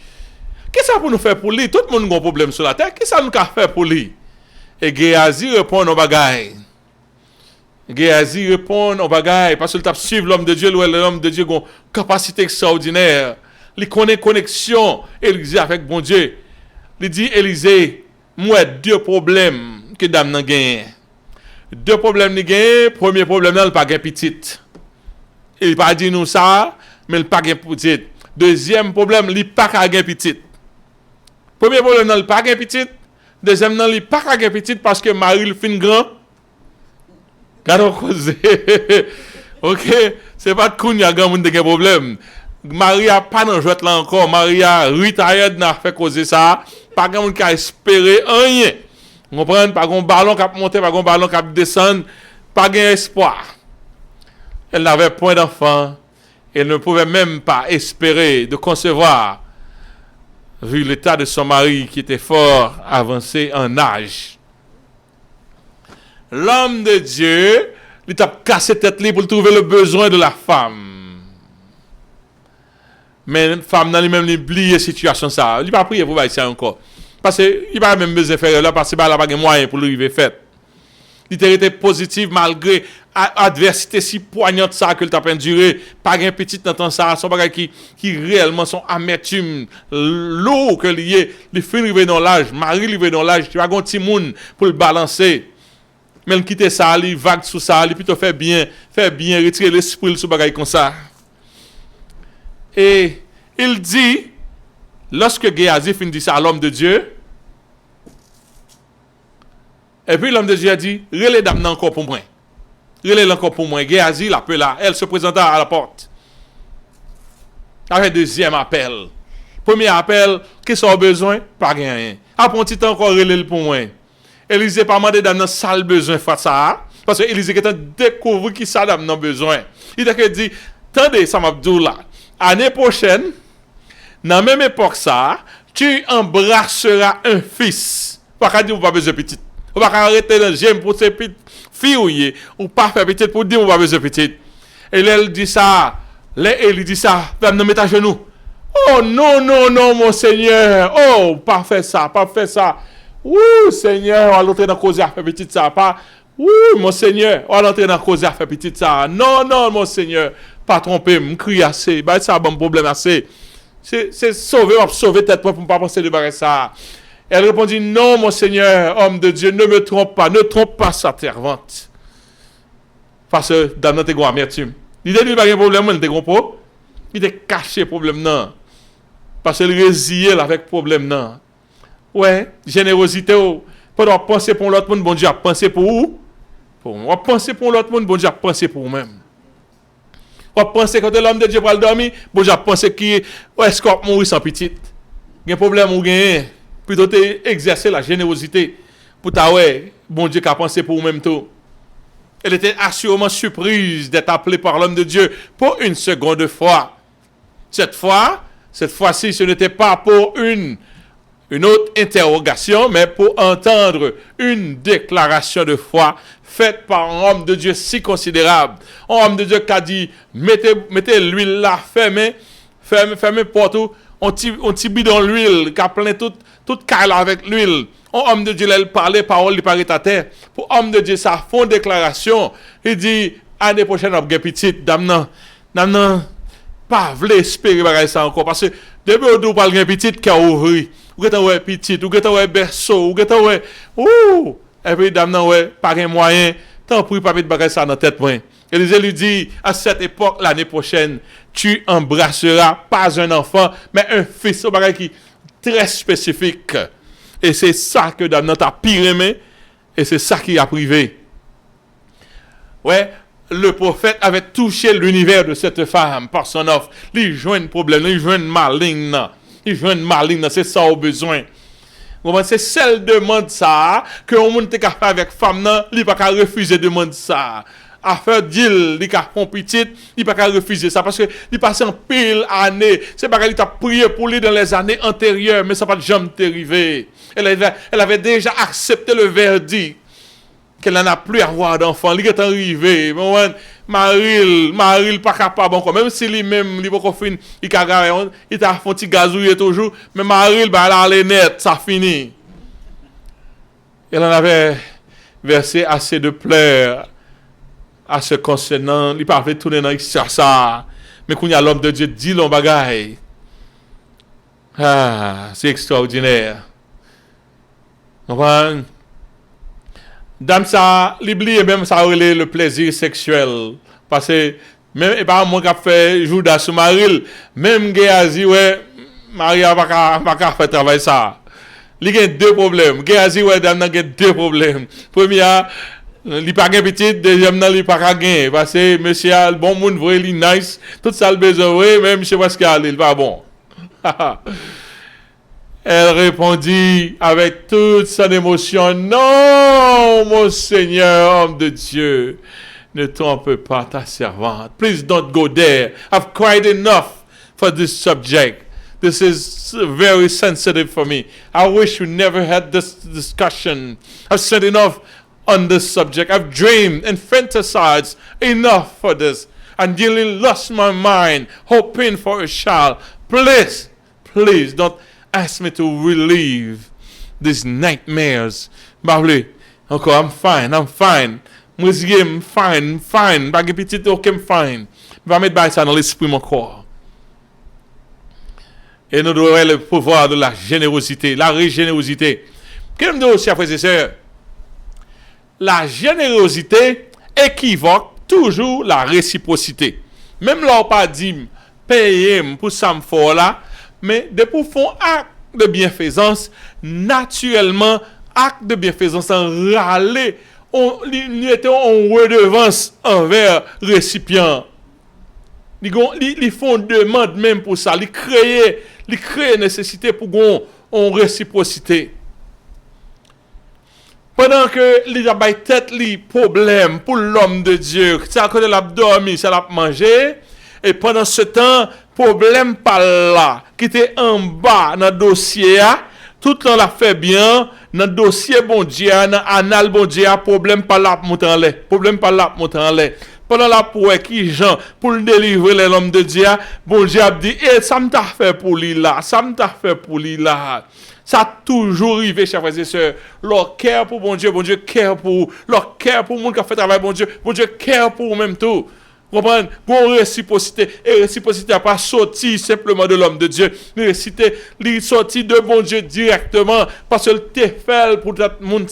qu'est-ce que ça pour nous faire pour lui? Tout le monde a un problème sur la terre. Qu'est-ce que ça nous a fait pour lui? Et Géasi répond au bagaille. Géasi répond au bagaille parce qu'il t'a suivi l'homme de Dieu, l'homme de Dieu a une capacité extraordinaire. Il connaît connexion Élisée avec bon Dieu. Il dit Élisée, moi deux problèmes que dame nan gagne. Deux problèmes ni gagne, premier problème là, il pas gagne petite. Il pas dit nous ça, mais il pas gagne petite. Deuxième problème, il pas gagne petite. Premier problème là, il pas gagne petite. Deuxième là, il pas gagne petite parce que Marie le fin grand. Gardons cause. OK, c'est pas qu'on y a grand monde qui a problème. Marie a pas dans jouet là encore, Marie a retired n'a fait causer ça, pas grand monde qui a espéré rien. Vous comprenez? Pas un ballon qui a monté, pas un ballon qui a descendu, pas d'espoir. Elle n'avait point d'enfant. Elle ne pouvait même pas espérer de concevoir, vu l'état de son mari qui était fort avancé en âge. L'homme de Dieu, il t'a cassé tête pour trouver le besoin de la femme. Mais la femme n'a lui-même oublié la situation ça. Il n'a pas prié pour ça encore. Parce qu'il n'a pas même besoin de faire là, parce qu'il n'a pas de moyens pour lui faire. Il était positif malgré l'adversité si poignante ça que il t'a enduré. Pas un petit dans ça, son bagage qui réellement sont amertume, lourd que lié. Les filles arrivent dans l'âge, Marie arrive dans l'âge, tu as un petit monde pour le balancer. Mais il quitte ça, il vague sous ça, il plutôt fait bien, retirer l'esprit sur bagage comme ça. Et il dit, lorsque Géasi finit ça à l'homme de Dieu, et puis l'homme de Dieu a dit, relais dame encore pour moi. Relais encore pour moi. Géasi l'appela, elle se présenta à la porte. Avec deuxième appel. Premier appel, qu'est-ce qu'on a besoin? Pas rien. Après un petit temps encore relais pour moi. Élisée pas demandé dame sale besoin face à ça. Parce que Élisée qui a découvert qui ça dame besoin. Il a dit, attendez, ça m'a dit là. Année prochaine, dans la même époque ça, tu embrasseras un fils. Pas dire ou pas besoin de petit. Ou pas arrêter dans j'aime pour ces petites filles ou pas faire petit pour dire ou pas besoin de petit. Et elle dit ça, elle dit ça, va me mettre à genoux. Oh non non non mon Seigneur. Oh, pas faire ça, pas faire ça. Ouh Seigneur, on va entrer dans cause à faire petit ça pas. Ouh mon Seigneur, on va entrer dans cause à faire petit ça. Non non mon Seigneur, pas tromper, me crier assez, bah ça bon problème assez. C'est sauver tête pour pas penser de barrer ça. Elle répondit, non, mon Seigneur, homme de Dieu, ne me trompe pas sa servante. Parce que dans notre ego amertume. Il dit, il n'y a pas de problème, il n'y a pas. Il était caché problème, non. Parce qu'il résiliait avec problème, non. Ouais, générosité, pendant penser pour l'autre monde, bon Dieu a pensé pour vous. Pour moi, penser pour l'autre monde, bon Dieu a pensé pour vous-même. On pense que l'homme de Dieu va le dormir, bon Dieu a pensé qu'il est-ce qu'on mourir sans petite. Il y a un problème ou gain. Plutôt exercer la générosité pour ta ouais, bon Dieu qui a pensé pour vous-même tout. Elle était assurément surprise d'être appelée par l'homme de Dieu pour une seconde fois. Cette fois-ci, ce n'était pas pour une autre interrogation, mais pour entendre une déclaration de foi faite par un homme de Dieu si considérable. Un homme de Dieu qui a dit, mettez l'huile là, fermez partout, on t'y bidon l'huile, qui a plein toute caille avec l'huile. Un homme de Dieu, il parlait, parole, il paraît à terre. Pour homme de Dieu, ça font déclaration. Il dit, année prochaine, on va petite, dame non, pas voulez espérer ça encore, parce que depuis on parle de petite qui a ouvert. Ou geta ouais petite, ou geta ouais berceau, ou geta ouais ouh, et puis dame nan ouais pas un moyen, tant pis pas mettre bagage ça dans tête moi. Élisée lui dit à cette époque l'année prochaine, tu embrasseras pas un enfant, mais un fils, un bagage qui très spécifique. Et c'est ça que dame nan t'a pire aimé et c'est ça qui a privé. Ouais, le prophète avait touché l'univers de cette femme par son offre. Il joint un problème, il joint maligne. Il joue une maligne, c'est ça au besoin. C'est celle demande ça que on monde te ka faire avec femme nan, li pas ka refuser demande ça. À faire deal, li ka font petite, il pas ka refuser ça parce que il passe en pile année. C'est pas qu'il t'a prié pour lui dans les années antérieures, mais ça pas jamais arrivé. Elle avait déjà accepté le verdict qu'elle n'en a plus à avoir d'enfant. Il est arrivé. Maril pas capable encore. Même si lui-même, il pas fin, il t'a fait un petit gazouiller toujours, mais Maril, bah, elle allait net, ça finit. Elle en avait versé assez de pleurs à ce concernant. Il parlait tourner dans ça. Mais quand il y a l'homme de Dieu, dit l'on bagaille. Ah, c'est extraordinaire. Enfin, dame ça, l'oublie même ça relève le plaisir sexuel. Parce que même et pas moi qui a fait Judas sur Maril, même Géasi ouais, Maria pas qu'à faire travail ça. Il y a deux problèmes. Géasi ouais, dame a deux problèmes. Premier, il pas gain petit, deuxième nan il pas gain parce que monsieur a bon monde vrai, il nice, tout ça le besoin ouais, même je sais pas ce qu'il a, il pas bon. Elle répondit avec toute son émotion, non, mon Seigneur, homme de Dieu, ne trompe pas ta servante. Please don't go there. I've cried enough for this subject. This is very sensitive for me. I wish we never had this discussion. I've said enough on this subject. I've dreamed and fantasized enough for this. I nearly lost my mind hoping for a child. Please don't ask me to relieve these nightmares. Babli, encore, I'm fine. Moi, I'm fine. Bagay petit, ok, I'm fine. Va mettre ça dans l'esprit mon corps. Et nous devons avoir le pouvoir de la générosité, la régénérosité. Qu'est-ce que nous aussi, frères et sœurs? La générosité équivoque toujours la réciprocité. Même là, on pas dit payer pour ça me faire là, mais de pour faire acte de bienfaisance, naturellement, acte de bienfaisance en râler, il était en redevance envers récipient. Ils font demande même pour ça, ils créent nécessité pour qu'on réciprocité. Pendant que les a bay tête li problème pour l'homme de Dieu, ça que l'a dormi, ça l'a mangé, et pendant ce temps problème par là qui était en bas dans dossier tout le temps l'a fait bien dans dossier bon Dieu dans anal bon Dieu problème par là monter en l'air pendant la pour qui Jean pour délivrer l'homme de Dieu bon Dieu a dit ça me t'a fait pour lui là ça a toujours arrivé, chers frères et sœurs. Leur cœur pour bon Dieu cœur pour leur cœur pour monde qui a fait travail bon Dieu cœur pour même tout. Comprenez? Bon réciprocité. Et réciprocité n'a pas sorti simplement de l'homme de Dieu. Réciprocité, il sorti de bon Dieu directement. Parce que t'es fait pour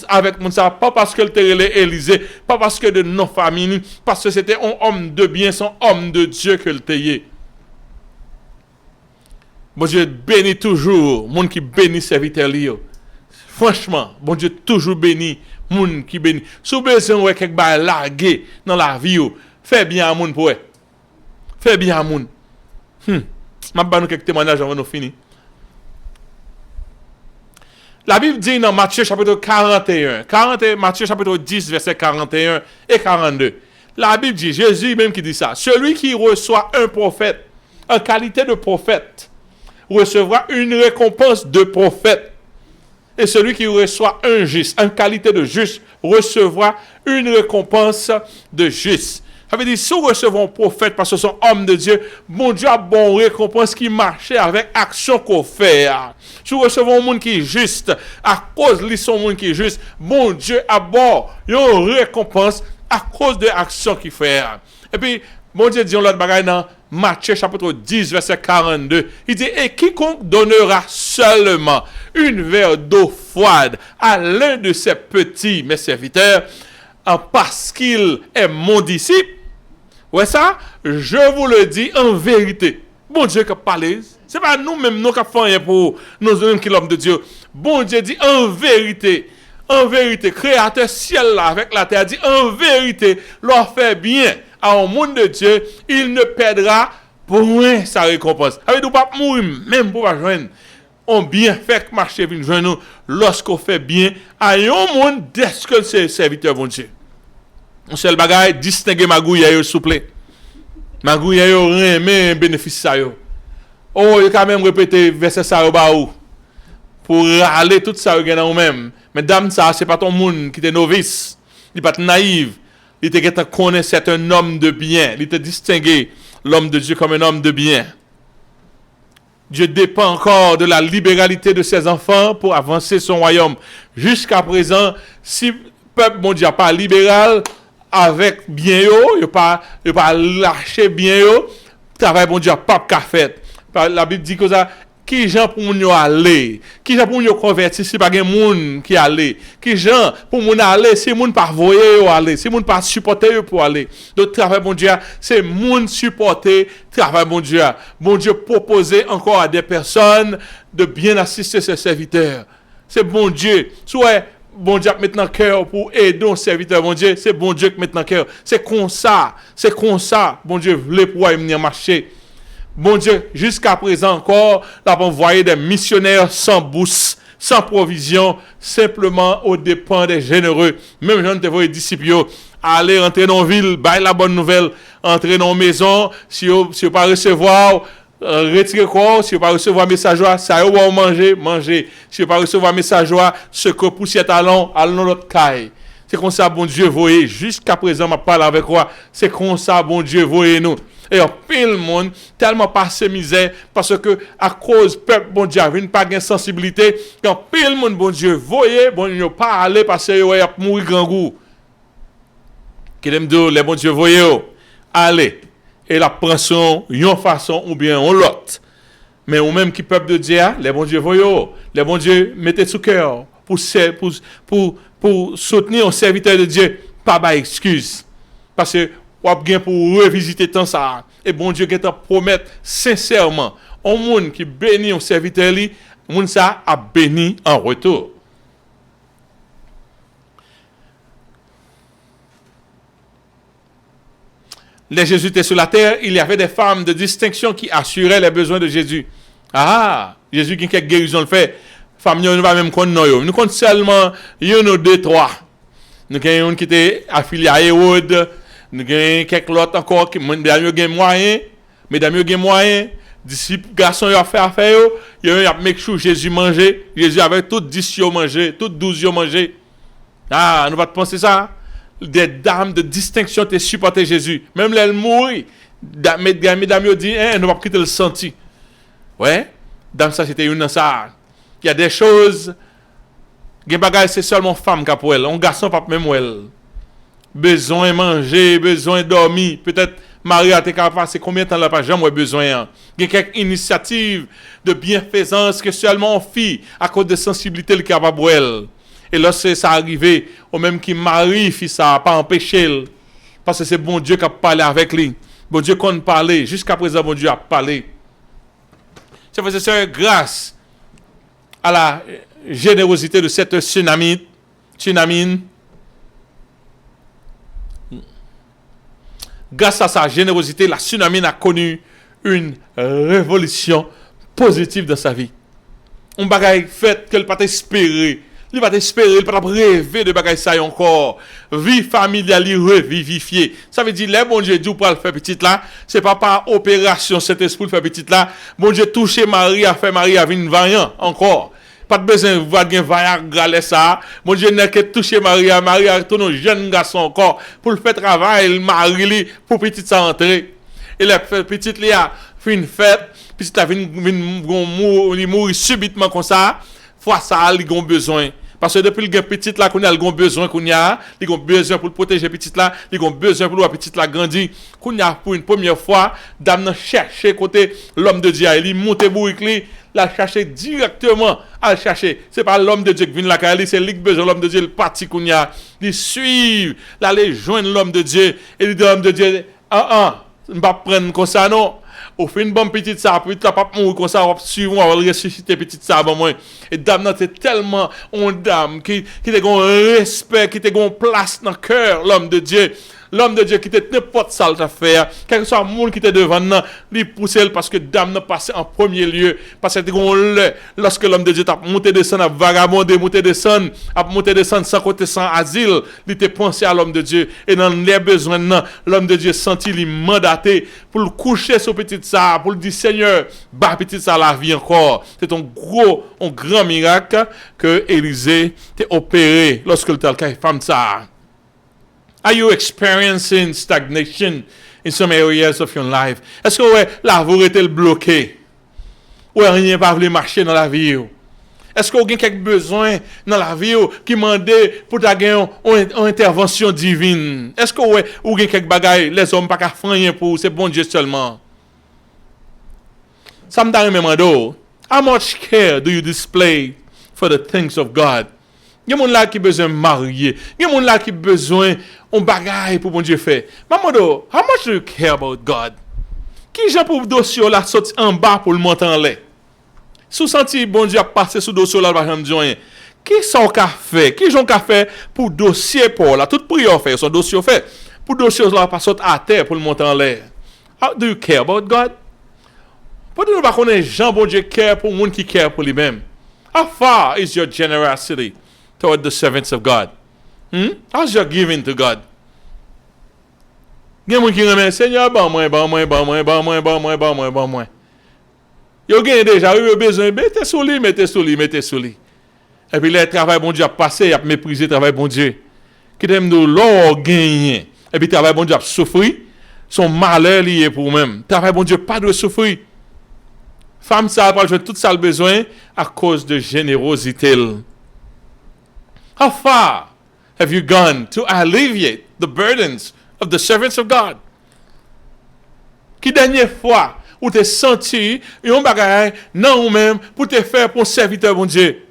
avec mon ça. Pas parce que t'es Élysée. Pas parce que de nos familles. Parce que c'était un homme de bien, son homme de Dieu que le t'ayait. Bon Dieu bénit toujours monde qui bénit serviteur Lio. Franchement, bon Dieu toujours bénit monde qui bénit. Si besoin ouais quelque bail largué dans la vie fais bien à monde pour fais bien à monde. M'a ba nous quelques témoignages avant nous finir. La Bible dit dans Matthieu chapitre 41, Matthieu chapitre 10 verset 41 et 42. La Bible dit Jésus même qui dit ça, celui qui reçoit un prophète en qualité de prophète recevra une récompense de prophète. Et celui qui reçoit un juste, en qualité de juste, recevra une récompense de juste. Ça veut dire, si nous recevons un prophète parce que son homme de Dieu, bon Dieu a bon récompense qui marche avec action qu'on fait. Si nous recevons un monde qui est juste, à cause de son monde qui est juste, bon Dieu a bon une récompense à cause de l'action qu'il fait. Et puis, bon Dieu dit l'autre bagaille dans Matthieu chapitre 10 verset 42. Il dit, et quiconque donnera seulement une verre d'eau froide à l'un de ses petits, mes serviteurs, parce qu'il est mon disciple, ouais ça, je vous le dis en vérité. Bon Dieu qui parle, c'est pas nous-mêmes nous qui faisons pour nos hommes qui l'homme de Dieu. Bon Dieu dit en vérité, créateur ciel là avec la terre dit en vérité, leur fait bien à un monde de Dieu, il ne perdra point sa récompense. Avec nous pas mourir même pour pas joindre on bien fait que marcher vient joindre nous lorsqu'on fait bien à un monde dès que c'est serviteur bon Dieu. On seul bagaille distinguer magouille yo souple. Magouille yo remet bénéfice ça yo. Oh, il quand même répéter verset ça au bas pour râler tout ça yo dans même. Mesdames, ça c'est pas ton monde qui est novice, il pas naïf, il te connaît c'est un homme de bien, il te distinguer l'homme de Dieu comme un homme de bien. Dieu dépend encore de la libéralité de ses enfants pour avancer son royaume. Jusqu'à présent, si le peuple bon Dieu pas libéral avec bien yo, il pas lâcher bien yo, travail bon Dieu pas qu'a fait. La Bible dit que ça qui gens pour moun yo aller, qui gens pour moun yo convertir si pas gen moun qui aller, qui gens pour moun aller si moun pas voyer yo aller, si moun pas supporter yo pour aller. Donc travail bon Dieu, c'est moun supporter travail bon Dieu. Bon Dieu proposer encore à des personnes de bien assister ses serviteurs. C'est bon Dieu. Soit bon Dieu maintenant cœur pour aider un serviteur bon Dieu, c'est bon Dieu qui maintenant cœur. C'est comme ça, bon Dieu voulait pouvoir venir marcher. Bon Dieu, jusqu'à présent encore, l'a envoyé des missionnaires sans bourse, sans provision, simplement aux dépens des généreux. Même Jean te voyait disciples, aller entrer dans la ville, bailler la bonne nouvelle, entrer dans la maison, si vous pas recevoir, retirer quoi, si vous pas recevoir message, ça y va manger. Si vous pas recevoir message, ce que poussière talon, allons dans l'autre caille. C'est comme ça, bon Dieu, voyez, jusqu'à présent, je parle avec toi, c'est comme ça, bon Dieu, voyez nous. Et pile monde tellement passé misère parce que à cause peuple bon Dieu vient pas gain sensibilité quand pile monde bon Dieu voyez bon Dieu pas aller parce que yo a mourir grand goût qui aime dire les bon Dieu voyez allez et la prend son yon façon ou bien on l'autre mais ou même qui peuple de Dieu les bon Dieu voyez les bon Dieu mettez sous cœur pour soutenir un serviteur de Dieu pas ba excuse parce que ou bien pour revisiter tant ça et bon Dieu qui te promet sincèrement un monde qui bénit un serviteur li monde ça a béni en retour. Les Jésus étaient sur la terre, il y avait des femmes de distinction qui assuraient les besoins de Jésus. Ah, Jésus qui quelques guérisons le fait. Femmes ne va même connaître nous. Nous connaissons seulement une ou deux trois. Nous avons une qui était affiliée à Hérode. Nous avons quelques autres encore qui ont moyen. Mesdames, ils ont moyen. Disciples, garçons, ils ont fait affaire. Ils ont make sure Jésus mangeait. Jésus avait tout 10 mangé, tout 12 mangé. Ah, nous va penser ça. Des dames de distinction te supporter Jésus. Même les mourir. Mesdames, ils dit, nous va pas quitter le senti. Ouais. Dame, ça, c'était une ça. Il y a des choses. Les bagages, c'est seulement femme qui a pour elle. Un garçon, pas même elle. Besoin de manger, besoin de dormir. Peut-être Marie a été capable de passer combien de temps là pas jamais besoin. Il y a quelques initiatives de bienfaisance que seulement on fait à cause de sensibilité le capable pour elle. Et lorsque ça arrivé, au même qui Marie fit ça, pas empêcher parce que c'est bon Dieu qui a parlé avec lui. Bon Dieu qu'on parlait, jusqu'à présent bon Dieu a parlé. C'est parce que c'est grâce à la générosité de cette tsunami. Grâce à sa générosité, la tsunami a connu une révolution positive dans sa vie. Un bagage fait qu'elle pas espérer. Il va espérer, il va rêver de bagage ça encore. Vie familiale, revivifiée. Ça veut dire, les bon Dieu dit pour le faire petite là, c'est pas par opération cet esprit faire petite là. Bon Dieu toucher Marie, a fait Marie à une vaillant encore. Pas de besoin de voir un vaillant ça. Mon Dieu n'a que touché Marie a tout un jeune garçon encore pour le faire travail, Marie pour petite ça entrer. Et la petite li a fait une fête, petite a mourir subitement comme ça. Fois ça, il a besoin. Parce que depuis le petit là qu'on a besoin il a besoin pour protéger petit là, il a besoin pour le petit là grandir. Qu'on a pour une première fois, dame chercher côté l'homme de Dieu, il monte bourrique li, la chercher directement à chercher. C'est pas l'homme de Dieu qui vient la caille, c'est lui qui besoin l'homme de Dieu, le parti qu'on y a, il suit, l'aller joindre l'homme de Dieu et il dit l'homme de Dieu ne pas prendre comme ça non. Au fin une bonne petite ça peut être pas mourir comme ça on va suivre on va ressusciter petite ça bon moi et dame c'est tellement une dame qui te gon respect qui te gon place dans cœur l'homme de Dieu L'homme de Dieu qui était n'importe ça à faire, quel que soit le monde qui était devant nous, lui pousser parce que dame n'a passé en premier lieu. Parce que lorsque l'homme de Dieu a monté descendre, a vagabondé, monté descendre sans côté, sans asile, il était pensé à l'homme de Dieu. Et dans les besoins, l'homme de Dieu sentit, il mandaté pour le coucher sur petit ça, pour le dire Seigneur, bah petit ça la vie encore. C'est un grand miracle que Élisée t'a opéré lorsque le tel femme ça. Are you experiencing stagnation in some areas of your life? Est-ce que la vie était bloquée? Ou rien pas voulu marcher dans la vie? Est-ce que vous avez quelques besoins dans la vie qui demandent pour gagner une intervention divine? Est-ce que vous avez quelques bagailles les hommes pas qu'à faire rien pour c'est bon Dieu seulement? Ça me donne demande, how much care do you display for the things of God? Il y a des gens qui ont besoin de marier. Il y a des gens qui ont besoin de bagaille pour bon Dieu faire. Maman, how much do you care about God? Qui j'ai pour dossier là sorti en bas pour le monter en l'air? Si vous sentez bon Dieu a passé sous dossier là, pas dire rien. Qui sont qu'a fait? Qui j'ont qu'a fait pour dossier pour là? Toute prière fait, son dossier fait. Pour dossier là pas sortir à terre pour le monter en l'air. How do you care about God? Pourquoi nous pas connaître Jean bon Dieu care pour monde qui care pour lui-même? How far is your generosity toward the servants of God? How's your giving to God? Il y a des gens qui remettent Seigneur, bon moi. Yo gagne déjà, yo besoin, mettez sous lui. Et puis le travail bon Dieu a passé, il a méprisé le travail bon Dieu. Qui t'aime nous l'or gagner. Et puis le travail bon Dieu a souffert, son malheur lié pour même. Travail bon Dieu pas de souffrir. Femme ça va jouer tout ça le besoin à cause de générosité. How far have you gone to alleviate the burdens of the servants of God? Qui dernière fois ou te senti un bagage non ou même pour te faire pour un serviteur bon Dieu?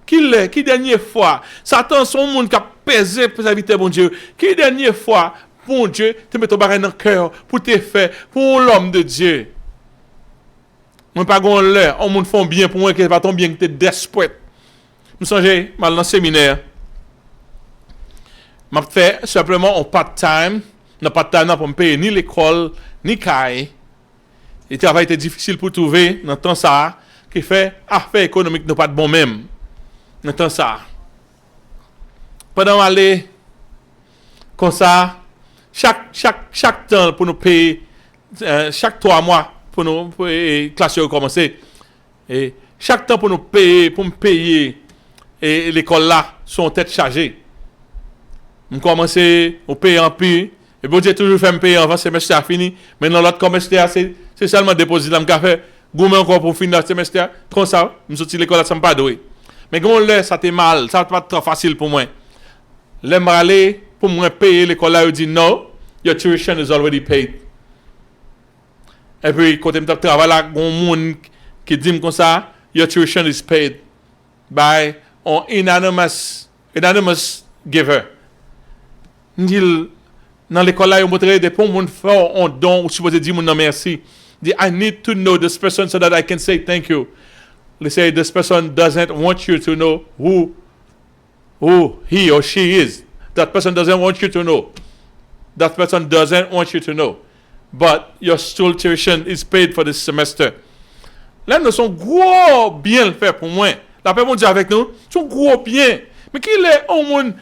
Qui dernière fois Satan son monde qui a pesé pour serviteur bon Dieu? Qui dernière fois bon Dieu te met ton bagage dans le cœur pour te faire pour l'homme de Dieu? Moi pas gon l'air, on monde font bien pour moi que pas ton bien que tu desperate. Nous songez mal dans le séminaire. M'a fait simplement en part-time, pour me payer ni l'école ni caille. Le travail était difficile pour trouver dans temps ça qui fait affaire économique n'est pas de bon même. Dans temps ça. Pendant aller comme ça chaque temps pour nous payer chaque 3 mois pour nous classe commencer et chaque temps pour nous payer pour me payer et l'école là sont tête chargée. On commencer au payer en plus et bon Dieu toujours fait me payer avant semestre fini mais dans l'autre semestre c'est seulement déposit là me faire gourmand encore pour finir le semestre comme ça me sorti l'école là ça me pas doué mais quand là ça t'est mal ça pas trop facile pour moi l'aime aller pour moi payer l'école là il dit no your tuition is already paid. Et puis quand je travaille là un monde qui dit comme ça your tuition is paid by an anonymous giver. Dans l'école là, ils montrent des pour monde fort en don ou supposé dire mon merci. I need to know this person so that I can say thank you. They say this person doesn't want you to know who he or she is. That person doesn't want you to know. That person doesn't want you to know. But your school tuition is paid for this semester. Là, nous sommes gros bien le faire pour moi. La paix mon Dieu avec nous, sont gros bien. Mais qui est au monde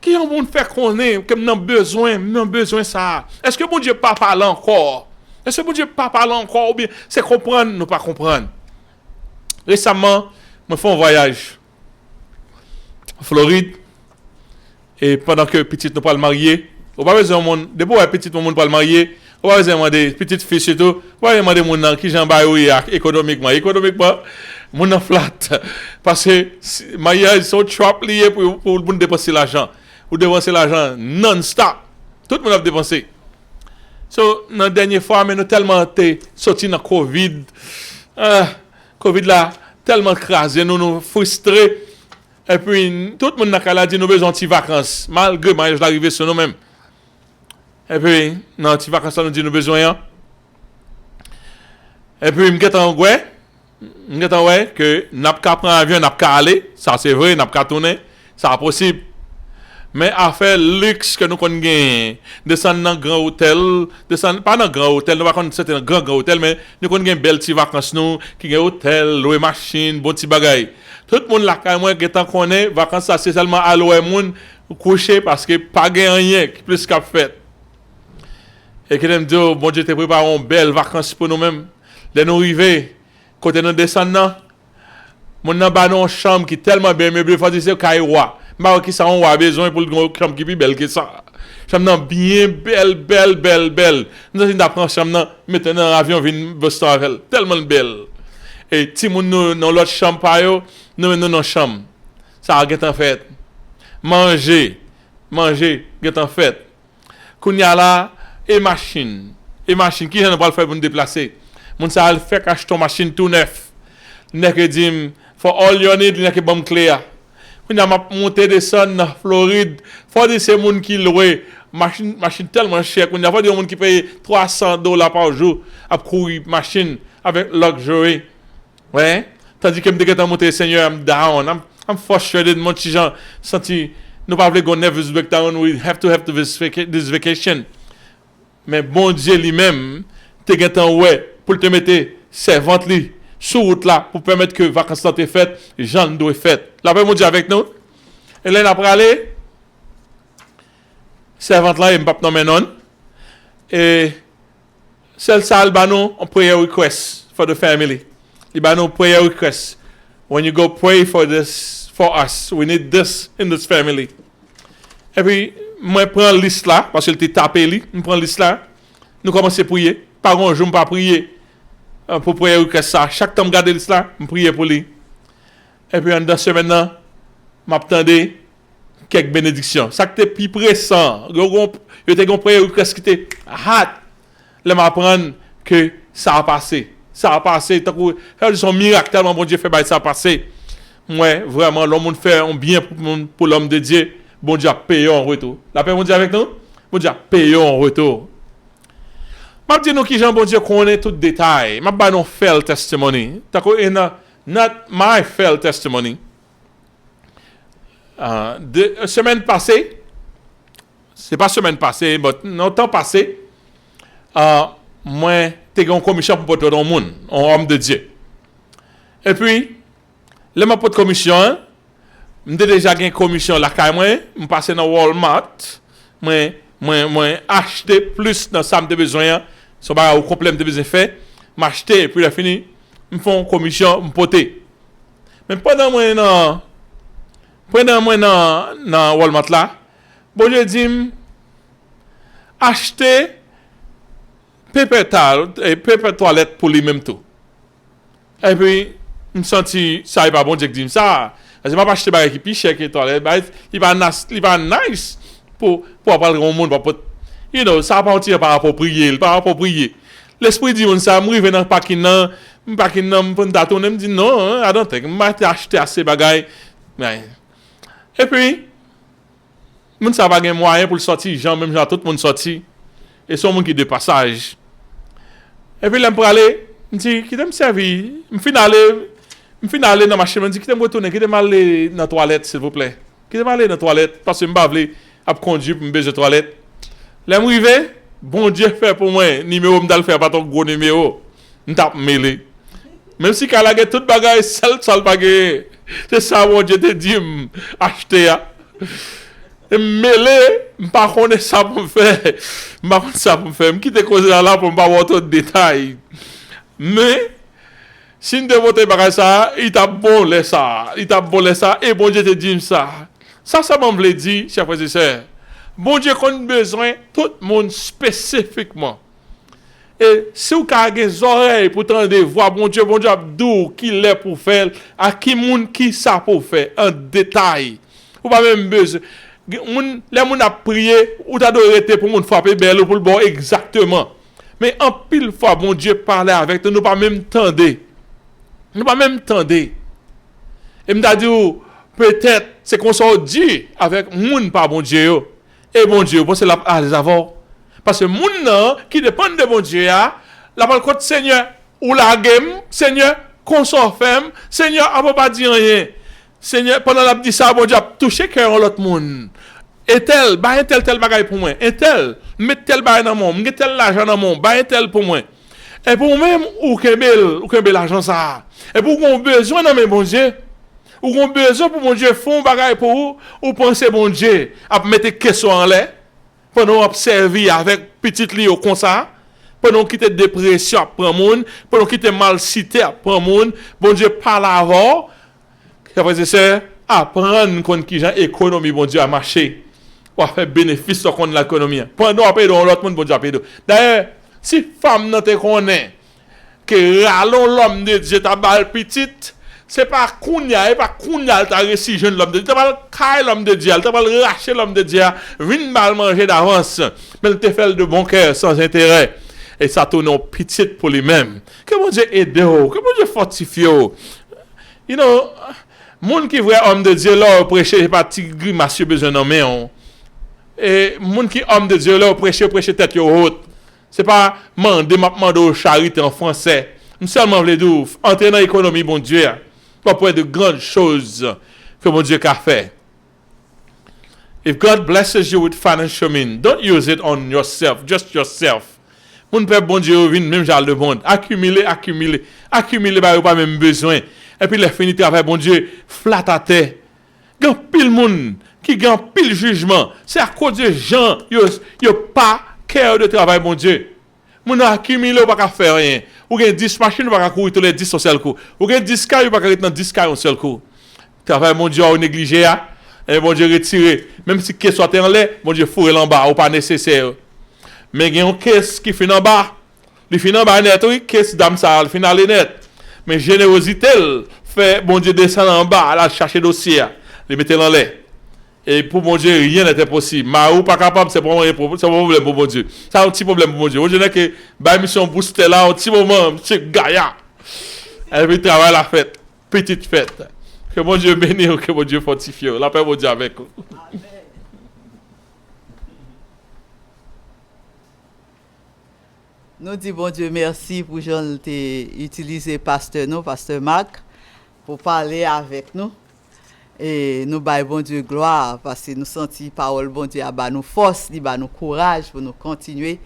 qui on monde faire connaître comme non besoin ça. Est-ce que mon Dieu pas parle encore? Est-ce que mon Dieu pas parle encore ou bien c'est comprendre nous pas comprendre? Récemment, je fais un voyage en Floride et pendant que petite nous pas le marier, on pas besoin monde depuis petite monde pas le marier, on pas besoin demander petite fille surtout, on pas demander mon qui j'en bail économiquement mon en flat parce que mariage sont trop lié pour dépenser l'argent. Ou dépenser l'argent non-stop. Tout le monde a dépensé. So, dans la dernière fois, mais nous tellement été sortis dans Covid. Covid là, tellement crasé, nous frustrés. Et puis, tout le monde a dit nous besoin de vacances. Malgré le mariage l'arrivée sur nous-mêmes. Et puis, dans les vacances, nous dit nous besoin. Et puis, je que n'a pas prendre avion, n'a pas aller. Ça, c'est vrai, n'a pas tourner. Ça, c'est possible. Mais affaire luxe que nous connaissons, descendre dans grand hôtel, descendre pas dans grand hôtel, nous pas connaître c'est un grand hôtel, mais nous connaissons belle petite vacances nous, qui gagne hôtel, louer machine, bon petit bagay. Tout le monde là quand moi qui tant connaît vacances ça c'est seulement à louer monde coucher parce que pas gagne rien qui plus qu'a fait. Et que nous dit bon Dieu te prépare une belle vacances pour nous-mêmes. De nous arriver côté nous descendre, mon nan ba non chambre qui tellement bien meublé, faut dire c'est caïrois. Bah qui ça on a besoin pour une chambre qui plus belle que ça. Chambre bien belle. Nous allons d'apprendre chambre maintenant avion vient Boston avec elle, tellement belle. Et ti moun nous dans l'autre chambre pa yo, nous dans chambre. Ça a en fait. Manger get en fait. Kounya là et machine qui j'en pas le faire pour nous déplacer. Moun ça fait acheter ton machine tout neuf. Nek dit for all you need nek bon clear. Quand on a monté descendre dans Floride, faut dire c'est moun qui loué machine tellement cher qu'on a pas des monde qui paye $300 par jour à courir machine avec luxury. Ouais, tandis que me déguetant monter Seigneur I'm down. I'm frustrated mon petit gens senti nous pas voulons go nervous breakdown we have to have this vacation. Mais bon Dieu lui-même te guetant ouais pour te mettre servante li sur route là pour permettre que vacances soient faites, gens doivent faites. La paix mon Dieu avec nous. Et là après aller servante là m'pa nommer non. Et celle ça albano on prayer request for the family. Albano prayer request. When you go pray for this for us, we need this in this family. Et puis moi prends liste là parce qu'il était tapé li, je prends liste là. Nous commencer à prier. Par un jour pas prier. Pour prier que ça chaque temps garder cela me prier pour lui et puis dans semaine là m'attendais quelques bénédictions ça que plus pressant yo te gon prier que était hâte là m'apprendre que ça a passé tant que son miracle tellement bon Dieu fait ça passer moi vraiment l'homme fait un bien pour l'homme de Dieu bon Dieu a payé en retour la paix mon Dieu avec nous bon Dieu a payé en retour. Je dis nous qui Jean bon Dieu connaît tout détail. Je pas non fail testimony. Tako not my fail testimony. Semaine passée, c'est pas semaine passée, mais non temps passé, moi t'ai une commission pour porter dans le monde, un homme de Dieu. Et puis, là m'a porte commission, m'ai déjà une commission là quand moi, me passer dans Walmart, moi acheter plus dans ça me besoin. So ba au complet de besoin fait m'acheter et puis la fini me font commission me porter mais pendant moi dans Walmart là bon Dieu dit acheter paper toilette pour lui même tout et puis me senti ça pas bon Dieu dit ça parce que m'a pas acheter bagage qui plus cher que toilette il va nice pour parler au monde pour you know, ça va partir par rapport à prier. L'esprit dit, ça m'arrive dans le parking, pour me dit, non, I don't think, je vais acheter assez de bagailles. Et puis, moun ça va gagner moyen pour sortir, même tout le monde sorti. Et son monde qui de passage. Et puis, là, pour aller, je dis, qui me servir? Je finis aller dans ma chambre, je dis, qui me retourner, qui me aller dans la toilette, s'il vous plaît. Qui me aller dans la toilette, parce que je ne vais pas conduire pour me baiser la toilette. Là, m'rivé, bon Dieu fait pour moi, numéro m'dal faire pas ton gros numéro. M'tap mêlé. Même si qu'elle a tout bagage seul bagage. C'est ça bon Dieu te dit acheter ya. Mêlé, m'pas connait ça pour faire. M'pas connait ça pour faire. M'quitte cause là pour m'pas voir tout détail. Mais si m'te voter bagage ça, il t'a bon ça et bon Dieu te dit ça. Ça m'a voulu dire, chers frères et sœurs. Bon Dieu qu'on a besoin tout le monde spécifiquement. Et si vous avez des oreilles pour entendre voix, bon Dieu Abdou, qui l'est pour faire, à qui monde qui ça pour faire, en détail. Vous pas même besoin. Les gens a prié, ou t'as arrêté pour moun frapper belle ou pour le bon exactement. Mais en pile fois, bon Dieu parlait avec nous, nous pas même tendre. Et m'a dit, peut-être, c'est qu'on s'en dit avec moun pas bon Dieu. Et bon Dieu, c'est là à les avoir. Parce que moun nan qui dépend de bon Dieu, la parole côté Seigneur, ou la game, Seigneur, qu'on s'en ferme, Seigneur, on peut pas dire rien. Seigneur, pendant la dit ça, bon Dieu a touché cœur l'autre monde. Et tel, bah un tel bagaille pour moi. Un tel, met tel bagaille dans mon, met tel l'argent dans mon, bah un tel pour moi. Et pour même, ou kembe l'argent ça. Et pour qu'on besoin dans mes bon Dieu, ou qu'on besoin pour mon Dieu font bagaille pour vous, ou pensez bon Dieu, à mettre question en l'air, pendant observer avec petite lio comme ça, pendant qu'il te dépression prend monde, pendant qu'il te mal cité prend monde, bon Dieu parle avant, frères et sœurs, apprendre qu'on qui gens économie bon Dieu a marché, pour faire bénéfice sur l'économie. Pendant après dans l'autre monde bon Dieu a payé. D'ailleurs, si femme nan te connaît que ralon l'homme de Dieu ta balle petite, c'est pas kounya, et pas kounya t'a réussi jeune l'homme de Dieu, t'as pas caille l'homme de Dieu, t'as pas racher l'homme de Dieu, vinn mal manger d'avance, mais il te fait de bon cœur sans intérêt. Et ça tourne en petite pour lui-même. Que bon Dieu aide, que bon Dieu fortifie. You know, moun qui vrai homme de Dieu là prêcher pas petit grimace besoin nommer on. Et moun qui homme de Dieu là prêcher tête yo haute. C'est pas mande au charité en français. Nous seulement vle dire entrer dans l'économie bon Dieu. Pas pour de grandes choses que mon Dieu a fait. If God blesses you with financial means, don't use it on yourself, just yourself. Mon père bon Dieu vient même genre de monde, accumuler bah pas même besoin. Et puis les fini travail bon Dieu flat à terre. Gan pile monde qui gan pile jugement, c'est à cause de gens yo pas cœur de travail bon Dieu. Mon accumuler pas faire rien. Ou gen 10 machines pas courir tous les 10 au seul coup. Ou gen 10 cas pas dans 10 cas au seul coup. Travail mon Dieu a négligé et bon Dieu retiré. Même si caisse soit en l'air, bon Dieu fourrer en bas ou pas nécessaire. Mais il y a une caisse qui finit en bas. Il finit en bas net, oui, caisse d'âme ça, il finit en net. Mais générosité, fait bon Dieu descendre en bas, là chercher dossier, le mettre en l'air. Et pour mon Dieu, rien n'était possible. Marou pas capable, c'est pas un problème pour mon Dieu. C'est un petit problème pour mon Dieu. Moi, je dis que bah mission booster là, un petit moment, c'est Gaïa. Elle veut travailler la fête, petite fête. Que mon Dieu bénisse, que mon Dieu fortifie. La paix mon Dieu avec vous. Nous disons bon Dieu merci pour Jean utiliser pasteur nous, pasteur Marc, pour parler avec nous. Et nous baillons bon Dieu gloire parce que nous sentons parole bon Dieu à nous force, nous courage pour nous continuer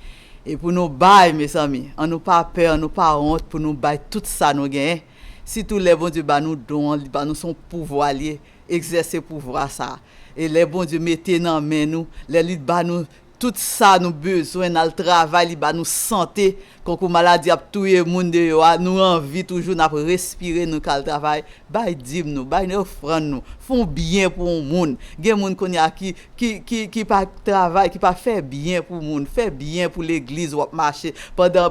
et pour nous bailler mes amis. On nous pas peur, on nous pas honte pour nous bailler tout ça nous gagne. Si tous les bon Dieu nous don, nous son pouvoir lié, exercer pouvoir ça. Et les bon Dieu mettez dans main nous, les lit nous tout ça nous besoin dans le travail, il nous santé, quand maladie a tué monde nous envie toujours n'a respirer nous cal travail, bay dim nous, bay nous offrande nous, font bien pour monde. Gen monde connait qui pas travail, qui pas faire bien pour monde, fait bien pour l'église ou marcher pendant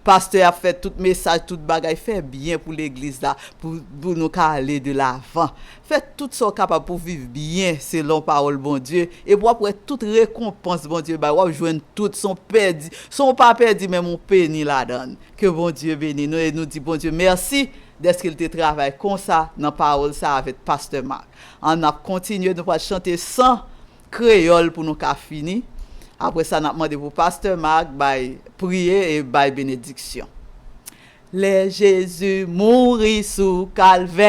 pasteur a fait tout message, tout bagaille fait bien pour l'église là pour nous aller de l'avant. Faites tout ça capable pour vivre bien selon parole bon Dieu et pour après toute récompense bon Dieu bah joindre tout son perdu son pas perdu mais mon péni la donne que bon Dieu bénisse nous et nous dit bon Dieu merci d'être qu'il te travaille comme ça dans parole ça avec pasteur Marc. On a continué nous chanter sans créole pour nous qu'a fini. Après ça n'a demandé pour pasteur Marc by prier et by bénédiction. Les Jésus mourit sous calvaire.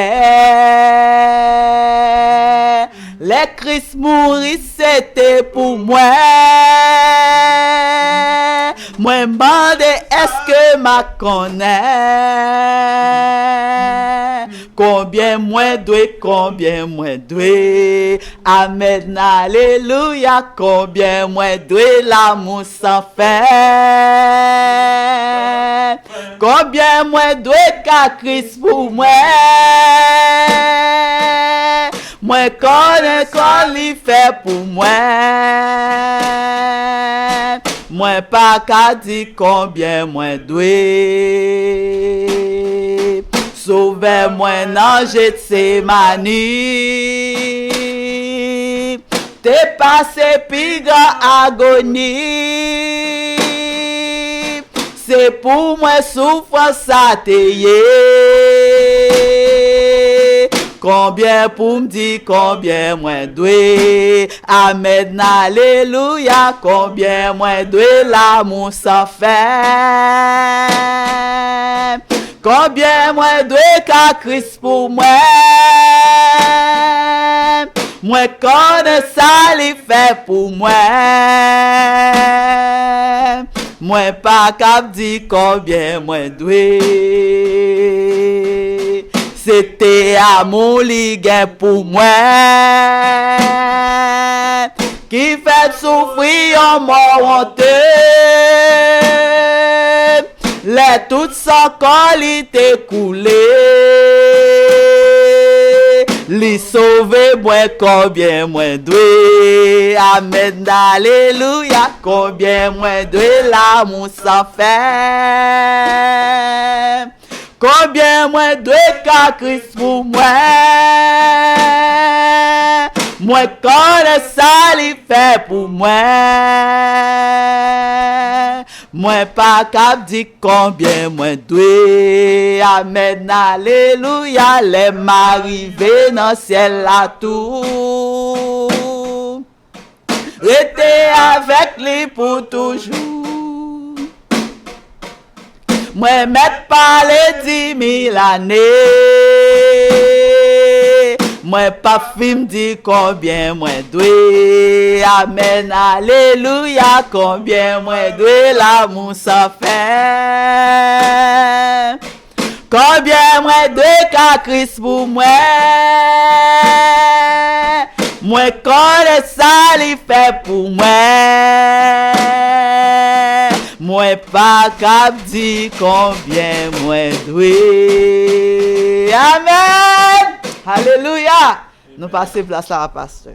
Les Christ mourit c'était pour moi. Moi mande est-ce que ma connaît? Combien moins doué. Amen, alléluia. Combien moins doué l'amour sans fin. Combien moins doué qu'à Christ pour moi. Moi connais qu'on l'y fait pour moi. Moi pas qu'à dire combien moins doué. Sauvez-moi dans Gethsémani. T'es passé plus grand agonie. C'est pour moi souffrance à t'ayé. Combien pour me dire combien moins doué. Amen, alléluia. Combien moins doué l'amour sans fin. Combien moins doué qu'à Christ pour moi. Moi connais ça li fait pour moi. Moi pas cap di combien moi doué. C'était amour li gen pour moi. Qui fait souffrir en mort honteux. Les toutes sans qualité coulées. Li sauve moi combien moi doué. Amen, alléluia. Combien moi doué l'amour sans fin. Combien moi doué qu'à Christ pour moi. Moi connais ça li fait pour moi. Moi pas cap di combien moi doué. Amen, alléluia. Les m'arriver dans ciel la tout. Rester avec lui pour toujours. Moi mettre pas les 10 000 années. Moi pas film dit combien moi doué. Amen, alléluia. Combien moi doué l'amour sans fin. Combien moi doué qu'à Christ pour moi. Moi connais ça li fait pour moi. Moi pas cap dit combien moi doué. Amen. Alléluia. Nous passons place là à pasteur.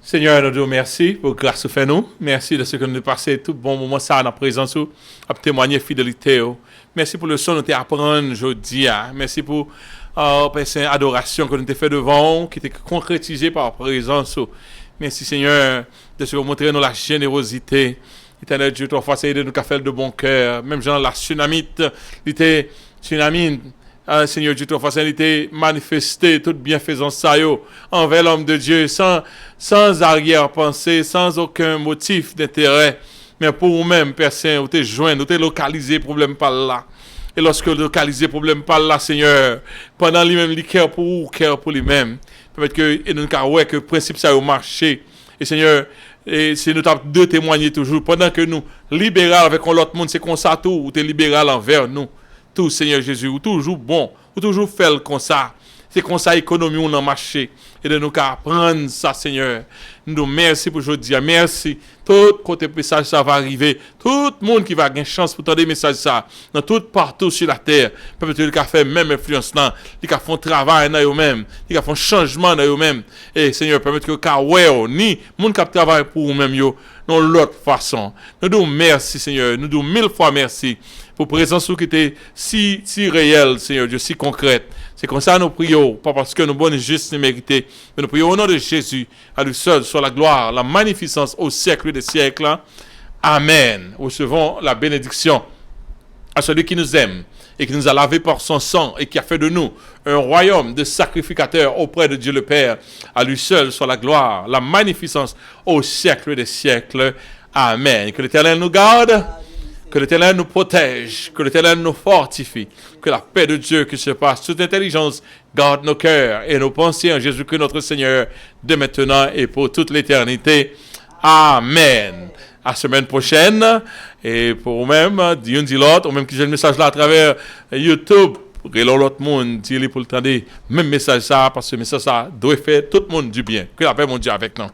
Seigneur, nous te remercions pour grâce au fait nous. Merci de ce que nous avons passé tout bon moment ça dans la présence à témoigner fidélité. Merci pour le son que nous apprendre aujourd'hui. Merci pour adoration que nous avons fait devant, qui était concrétisée par la présence. Merci Seigneur de ce que vous montrez nous la générosité. Éternel Dieu, toi, face à aider nous qu'à faire de bon cœur. Même genre la tsunamite, l'été tsunami. Seigneur Dieu, toi, face à l'été manifesté toute bienfaisance ça envers l'homme de Dieu sans arrière-pensée, sans aucun motif d'intérêt. Mais pour vous-même, Père Saint, vous t'es joint, vous t'es localisé, problème pas là. Et lorsque localisé, problème pas là, Seigneur, pendant lui-même, il cœur pour vous, cœur pour lui-même. Permettre que, et nous, car ouais, que le principe ça a marché. Et Seigneur, et c'est nous de témoigner toujours. Pendant que nous, libéral avec l'autre monde, c'est comme ça tout, ou t'es libéral envers nous. Tout, Seigneur Jésus, ou toujours bon, ou toujours fait comme ça. C'est comme ça l'économie on a marché. Et de nous apprendre ça, Seigneur. Nous merci pour aujourd'hui. Merci. Tout côté message ça va arriver. Tout le monde qui va avoir une chance pour entendre des messages ça. Dans tout partout sur la terre. Peut-être qu'ils fait même influence là. Ils font travail dans eux-mêmes. Ils font changement dans eux-mêmes. Et Seigneur, permettre que ni monde qui travaille pour eux-mêmes yo dans l'autre façon. Nous disons merci, Seigneur. Nous disons 1000 fois merci pour présence qui était si réelle, Seigneur Dieu, si concrète. C'est comme ça que nous prions, pas parce que nous bonnes juste et mérités, mais nous prions au nom de Jésus, à lui seul soit la gloire, la magnificence au siècle des siècles. Amen. Recevons la bénédiction à celui qui nous aime et qui nous a lavé par son sang et qui a fait de nous un royaume de sacrificateurs auprès de Dieu le Père. À lui seul soit la gloire, la magnificence au siècle des siècles. Amen. Que l'Éternel nous garde. Que l'Éternel nous protège, que l'Éternel nous fortifie, que la paix de Dieu qui se passe toute intelligence garde nos cœurs et nos pensées en Jésus-Christ notre Seigneur, de maintenant et pour toute l'éternité. Amen. À la semaine prochaine. Et pour vous-même, dis-un, dis l'autre, ou même qui j'ai le message là à travers YouTube, relons l'autre monde, dis-le pour le temps, même message ça, parce que le message ça doit faire tout le monde du bien. Que la paix, mon Dieu, avec nous.